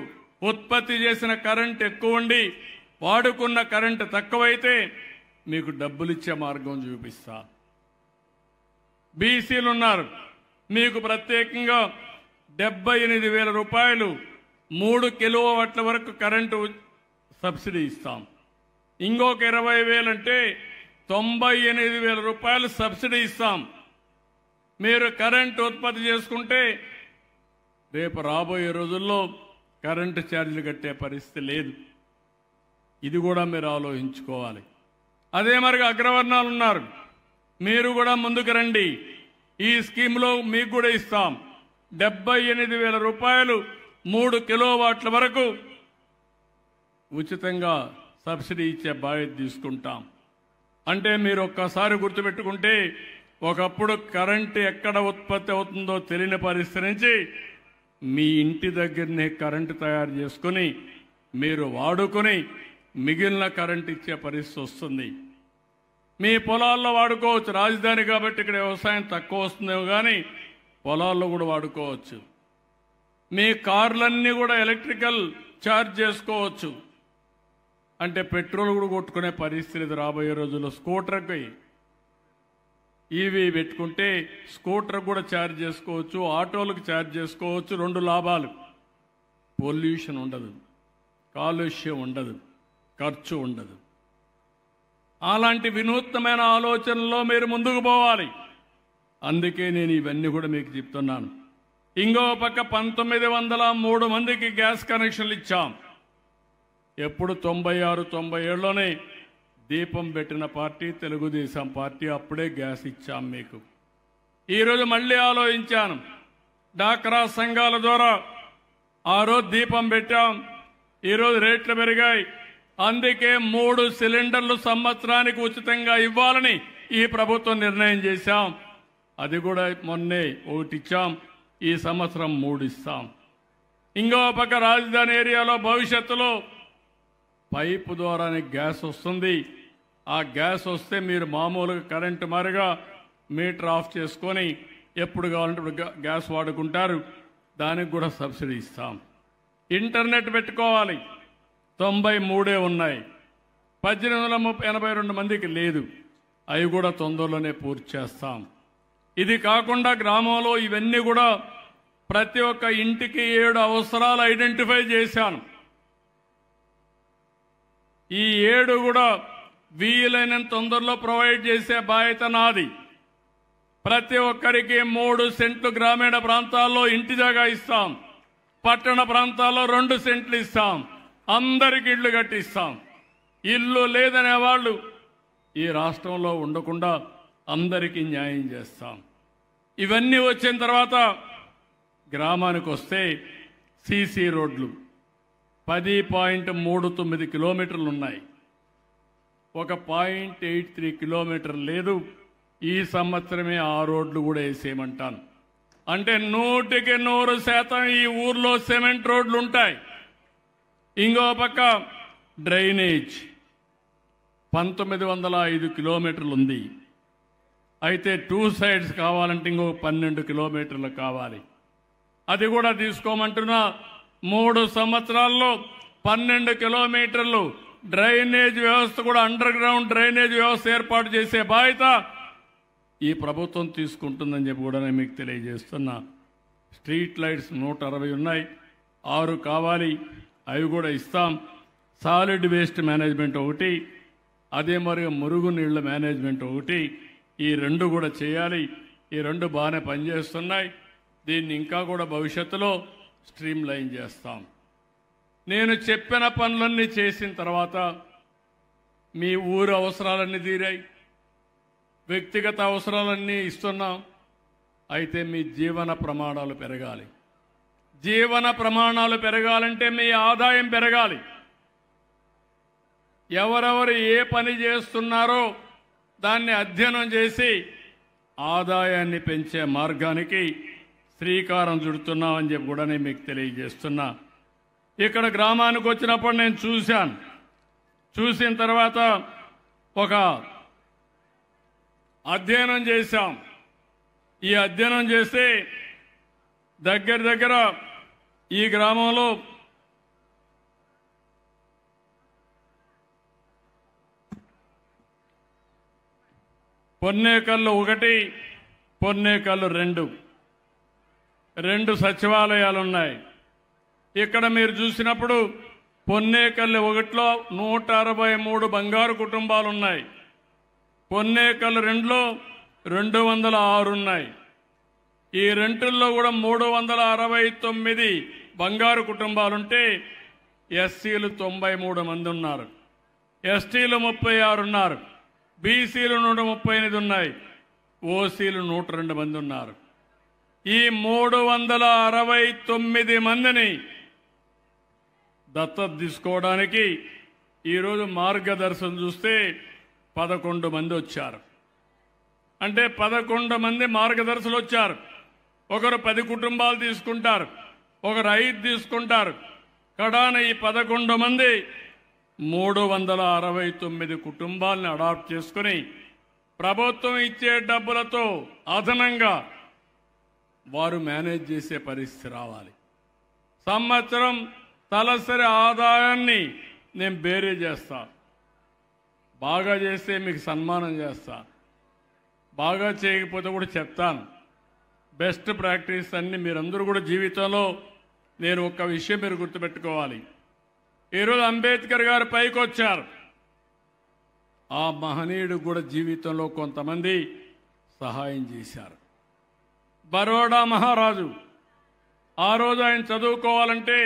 ఉత్పత్తి చేసిన కరెంట్ ఎక్కువ ఉండి వాడుకున్న కరెంట్ తక్కువైతే మీకు డబ్బులు ఇచ్చే మార్గం చూపిస్తా. బీసీలు ఉన్నారు, మీకు ప్రత్యేకంగా 78,000 రూపాయలు 3 కిలోవాట్ల వరకు కరెంటు సబ్సిడీ ఇస్తాం. ఇంకొక 20,000 అంటే 98,000 రూపాయలు సబ్సిడీ ఇస్తాం. మీరు కరెంటు ఉత్పత్తి చేసుకుంటే రేపు రాబోయే రోజుల్లో కరెంటు ఛార్జీలు కట్టే పరిస్థితి లేదు. ఇది కూడా మీరు ఆలోచించుకోవాలి. అదే మరి అగ్రవర్ణాలు ఉన్నారు, మీరు కూడా ముందుకు రండి. ఈ స్కీమ్లో మీకు కూడా ఇస్తాం. 78,000 రూపాయలు 3 కిలోవాట్ల వరకు ఉచితంగా సబ్సిడీ ఇచ్చే బాధ్యత తీసుకుంటాం. అంటే మీరు ఒక్కసారి గుర్తుపెట్టుకుంటే, ఒకప్పుడు కరెంటు ఎక్కడ ఉత్పత్తి అవుతుందో తెలియని పరిస్థితి నుంచి మీ ఇంటి దగ్గరనే కరెంటు తయారు చేసుకుని మీరు వాడుకొని మిగిలిన కరెంటు ఇచ్చే పరిస్థితి వస్తుంది. మీ పొలాల్లో వాడుకోవచ్చు. రాజధాని కాబట్టి ఇక్కడ వ్యవసాయం తక్కువ వస్తుందేమో, కానీ పొలాల్లో కూడా వాడుకోవచ్చు. మీ కార్లన్నీ కూడా ఎలక్ట్రికల్ ఛార్జ్ చేసుకోవచ్చు. అంటే పెట్రోల్ కూడా కొట్టుకునే పరిస్థితి రాబోయే రోజుల్లో. స్కూటర్కి ఈవీ పెట్టుకుంటే స్కూటర్ కూడా ఛార్జ్ చేసుకోవచ్చు, ఆటోలకు ఛార్జ్ చేసుకోవచ్చు. 2 లాభాలు: పొల్యూషన్ ఉండదు, కాలుష్యం ఉండదు, ఖర్చు ఉండదు. అలాంటి వినూత్నమైన ఆలోచనలో మీరు ముందుకు పోవాలి. అందుకే నేను ఇవన్నీ కూడా మీకు చెప్తున్నాను. ఇంకో పక్క 1903 మందికి గ్యాస్ కనెక్షన్లు ఇచ్చాం. ఎప్పుడు 96, 97లోనే దీపం పెట్టిన పార్టీ తెలుగుదేశం పార్టీ. అప్పుడే గ్యాస్ ఇచ్చాం మీకు. ఈరోజు మళ్ళీ ఆలోచించాను. డాక్రా సంఘాల ద్వారా ఆ రోజు దీపం పెట్టాం, ఈరోజు రేట్లు పెరిగాయి. అందుకే 3 సిలిండర్లు సంవత్సరానికి ఉచితంగా ఇవ్వాలని ఈ ప్రభుత్వం నిర్ణయం చేశాం. అది కూడా మొన్నే 1 ఇచ్చాం. ఈ సంవత్సరం 3 ఇస్తాం. ఇంకో పక్క రాజధాని ఏరియాలో భవిష్యత్తులో పైపు ద్వారానే గ్యాస్ వస్తుంది. ఆ గ్యాస్ వస్తే మీరు మామూలుగా కరెంటు మారిగా మీటర్ ఆఫ్ చేసుకొని ఎప్పుడు కావాలంటే గ్యాస్ వాడుకుంటారు. దానికి కూడా సబ్సిడీ ఇస్తాం. ఇంటర్నెట్ పెట్టుకోవాలి. 93 ఉన్నాయి. 1882 మందికి లేదు. అవి కూడా తొందరలోనే పూర్తి చేస్తాం. ఇది కాకుండా గ్రామంలో ఇవన్నీ కూడా ప్రతి ఒక్క ఇంటికి 7 అవసరాలు ఐడెంటిఫై చేశాను. ఈ 7 కూడా వీలైనంత తొందరలో ప్రొవైడ్ చేసే బాధ్యత నాది. ప్రతి ఒక్కరికి 3 సెంట్లు గ్రామీణ ప్రాంతాల్లో ఇంటి జాగా ఇస్తాం. పట్టణ ప్రాంతాల్లో 2 సెంట్లు ఇస్తాం. అందరికి ఇళ్లు కట్టిస్తాం. ఇల్లు లేదనే వాళ్ళు ఈ రాష్ట్రంలో ఉండకుండా అందరికీ న్యాయం చేస్తాం. ఇవన్నీ వచ్చిన తర్వాత గ్రామానికి వస్తే సీసీ రోడ్లు 10.39 కిలోమీటర్లు ఉన్నాయి. ఒక 0.83 కిలోమీటర్ లేదు. ఈ సంవత్సరమే ఆ రోడ్లు కూడా వేసేయమంటాను. అంటే 100% ఈ ఊర్లో సిమెంట్ రోడ్లు ఉంటాయి. ఇంకో పక్క డ్రైనేజ్ 1905 కిలోమీటర్లు ఉంది. అయితే 2 సైడ్స్ కావాలంటే ఇంకో 12 కిలోమీటర్లు కావాలి. అది కూడా తీసుకోమంటున్నా. 3 సంవత్సరాల్లో 12 కిలోమీటర్లు డ్రైనేజ్ వ్యవస్థ కూడా అండర్ గ్రౌండ్ డ్రైనేజ్ వ్యవస్థ ఏర్పాటు చేసే బాధ్యత ఈ ప్రభుత్వం తీసుకుంటుందని చెప్పి కూడా నేను మీకు తెలియజేస్తున్నా. స్ట్రీట్ లైట్స్ 160 ఉన్నాయి. 6 కావాలి. అవి కూడా ఇస్తాం. సాలిడ్ వేస్ట్ మేనేజ్మెంట్ ఒకటి, అదే మరి మురుగు నీళ్ల మేనేజ్మెంట్ ఒకటి, ఈ 2 కూడా చేయాలి. ఈ 2 బాగానే పనిచేస్తున్నాయి. దీన్ని ఇంకా కూడా భవిష్యత్తులో స్ట్రీమ్ లైన్ చేస్తాం. నేను చెప్పిన పనులన్నీ చేసిన తర్వాత మీ ఊరు అవసరాలన్నీ తీరాయి, వ్యక్తిగత అవసరాలన్నీ ఇస్తున్నాం. అయితే మీ జీవన ప్రమాణాలు పెరగాలి. జీవన ప్రమాణాలు పెరగాలంటే మీ ఆదాయం పెరగాలి. ఎవరెవరు ఏ పని చేస్తున్నారో దాన్ని అధ్యయనం చేసి ఆదాయాన్ని పెంచే మార్గానికి శ్రీకారం చుడుతున్నామని చెప్పి కూడా నేను మీకు తెలియజేస్తున్నా. ఇక్కడ గ్రామానికి వచ్చినప్పుడు నేను చూశాను. చూసిన తర్వాత ఒక అధ్యయనం చేశాం. ఈ అధ్యయనం చేస్తే దగ్గర ఈ గ్రామంలో పొన్నేకల్లు 1, పొన్నేకల్లు 2 సచివాలయాలు ఉన్నాయి. ఇక్కడ మీరు చూసినప్పుడు పొన్నేకల్లు 1లో 163 బంగారు కుటుంబాలు ఉన్నాయి. పొన్నేకల్లు 2లో 206 ఉన్నాయి. ఈ రెంటుల్లో కూడా 369 బంగారు కుటుంబాలుంటే ఎస్సీలు 93 మంది ఉన్నారు. ఎస్టీలు 36 ఉన్నారు. బీసీలు 138 ఉన్నాయి. ఓసీలు 102 మంది ఉన్నారు. ఈ 369 మందిని దత్తత తీసుకోవడానికి ఈరోజు మార్గదర్శనం చూస్తే 11 మంది వచ్చారు. అంటే 11 మంది మార్గదర్శకులు వచ్చారు. ఒకరు 10 కుటుంబాలు తీసుకుంటారు, ఒకరు 5 తీసుకుంటారు. కడాన ఈ 11 మంది 369 కుటుంబాలను అడాప్ట్ చేసుకుని ప్రభుత్వం ఇచ్చే డబ్బులతో అదనంగా వారు మేనేజ్ చేసే పరిస్థితి రావాలి. సంవత్సరం తలసరి ఆదాయాన్ని నేను బేరీ చేస్తా. బాగా చేస్తే మీకు సన్మానం చేస్తా, బాగా చేయకపోతే కూడా చెప్తాను. బెస్ట్ ప్రాక్టీస్ అన్ని మీరందరూ కూడా జీవితంలో నేను ఒక విషయం మీరు గుర్తుపెట్టుకోవాలి. ఈరోజు అంబేద్కర్ గారు పైకి వచ్చారు. ఆ మహనీయుడు కూడా జీవితంలో కొంతమంది సహాయం చేశారు. బరోడా మహారాజు ఆ రోజు ఆయన చదువుకోవాలంటే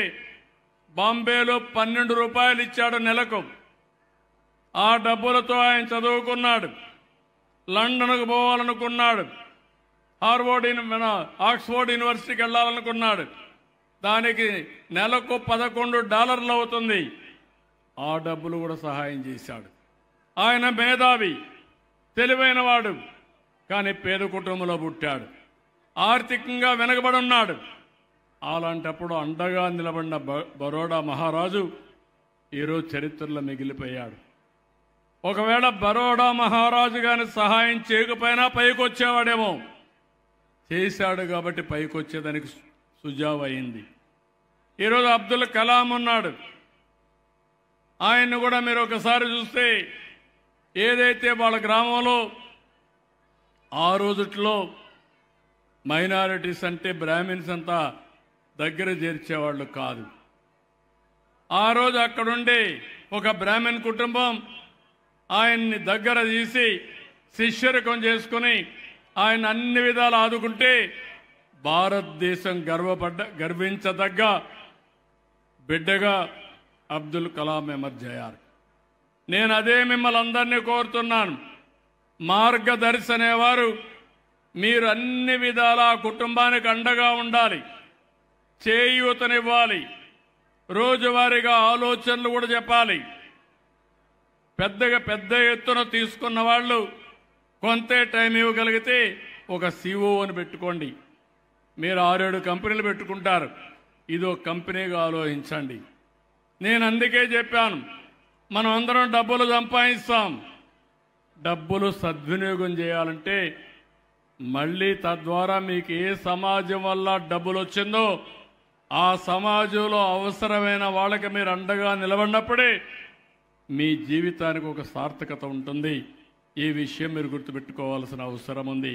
బాంబేలో 12 రూపాయలు ఇచ్చాడు నెలకు. ఆ డబ్బులతో ఆయన చదువుకున్నాడు. లండన్కు పోవాలనుకున్నాడు. ఆక్స్ఫోర్డ్ యూనివర్సిటీకి వెళ్ళాలనుకున్నాడు. దానికి నెలకు $11 అవుతుంది. ఆ డబ్బులు కూడా సహాయం చేశాడు. ఆయన మేధావి, తెలివైన వాడు, కానీ పేద కుటుంబంలో పుట్టాడు. ఆర్థికంగా వెనకబడి ఉన్నాడు. అలాంటప్పుడు అండగా నిలబడిన బరోడా మహారాజు ఈరోజు చరిత్రలో మిగిలిపోయాడు. ఒకవేళ బరోడా మహారాజు గారిని సహాయం చేయకపోయినా పైకి వచ్చేవాడేమో. చేశాడు కాబట్టి పైకి వచ్చేదానికి సుజావు అయింది. ఈరోజు అబ్దుల్ కలాం ఉన్నాడు. ఆయన్ని కూడా మీరు ఒకసారి చూస్తే ఏదైతే వాళ్ళ గ్రామంలో ఆ రోజుట్లో మైనారిటీస్ అంటే బ్రాహ్మిన్స్ అంతా దగ్గర చేర్చేవాళ్ళు కాదు. ఆ రోజు అక్కడుండే ఒక బ్రాహ్మణ్ కుటుంబం ఆయన్ని దగ్గర తీసి శిష్యరకం చేసుకుని ఆయన అన్ని విధాలు ఆదుకుంటే భారతదేశం గర్వించదగ్గ బిడ్డగా అబ్దుల్ కలాం అహ్మద్ అయ్యారు. నేను అదే మిమ్మల్ని అందరినీ కోరుతున్నాను. మార్గదర్శి అనేవారు మీరు అన్ని విధాల కుటుంబానికి అండగా ఉండాలి, చేయూతనివ్వాలి, రోజువారీగా ఆలోచనలు కూడా చెప్పాలి. పెద్ద ఎత్తున తీసుకున్న వాళ్ళు కొంతే టైం ఇవ్వగలిగితే ఒక సిఓని పెట్టుకోండి. మీరు 6-7 కంపెనీలు పెట్టుకుంటారు, ఇదో కంపెనీగా ఆలోచించండి. నేను అందుకే చెప్పాను, మనం అందరం డబ్బులు సంపాదిస్తాం, డబ్బులు సద్వినియోగం చేయాలంటే మళ్ళీ తద్వారా మీకు ఏ సమాజం వల్ల డబ్బులు వచ్చిందో ఆ సమాజంలో అవసరమైన వాళ్ళకి మీరు అండగా నిలబడినప్పుడే మీ జీవితానికి ఒక సార్థకత ఉంటుంది. ఈ విషయం మీరు గుర్తుపెట్టుకోవాల్సిన అవసరం ఉంది.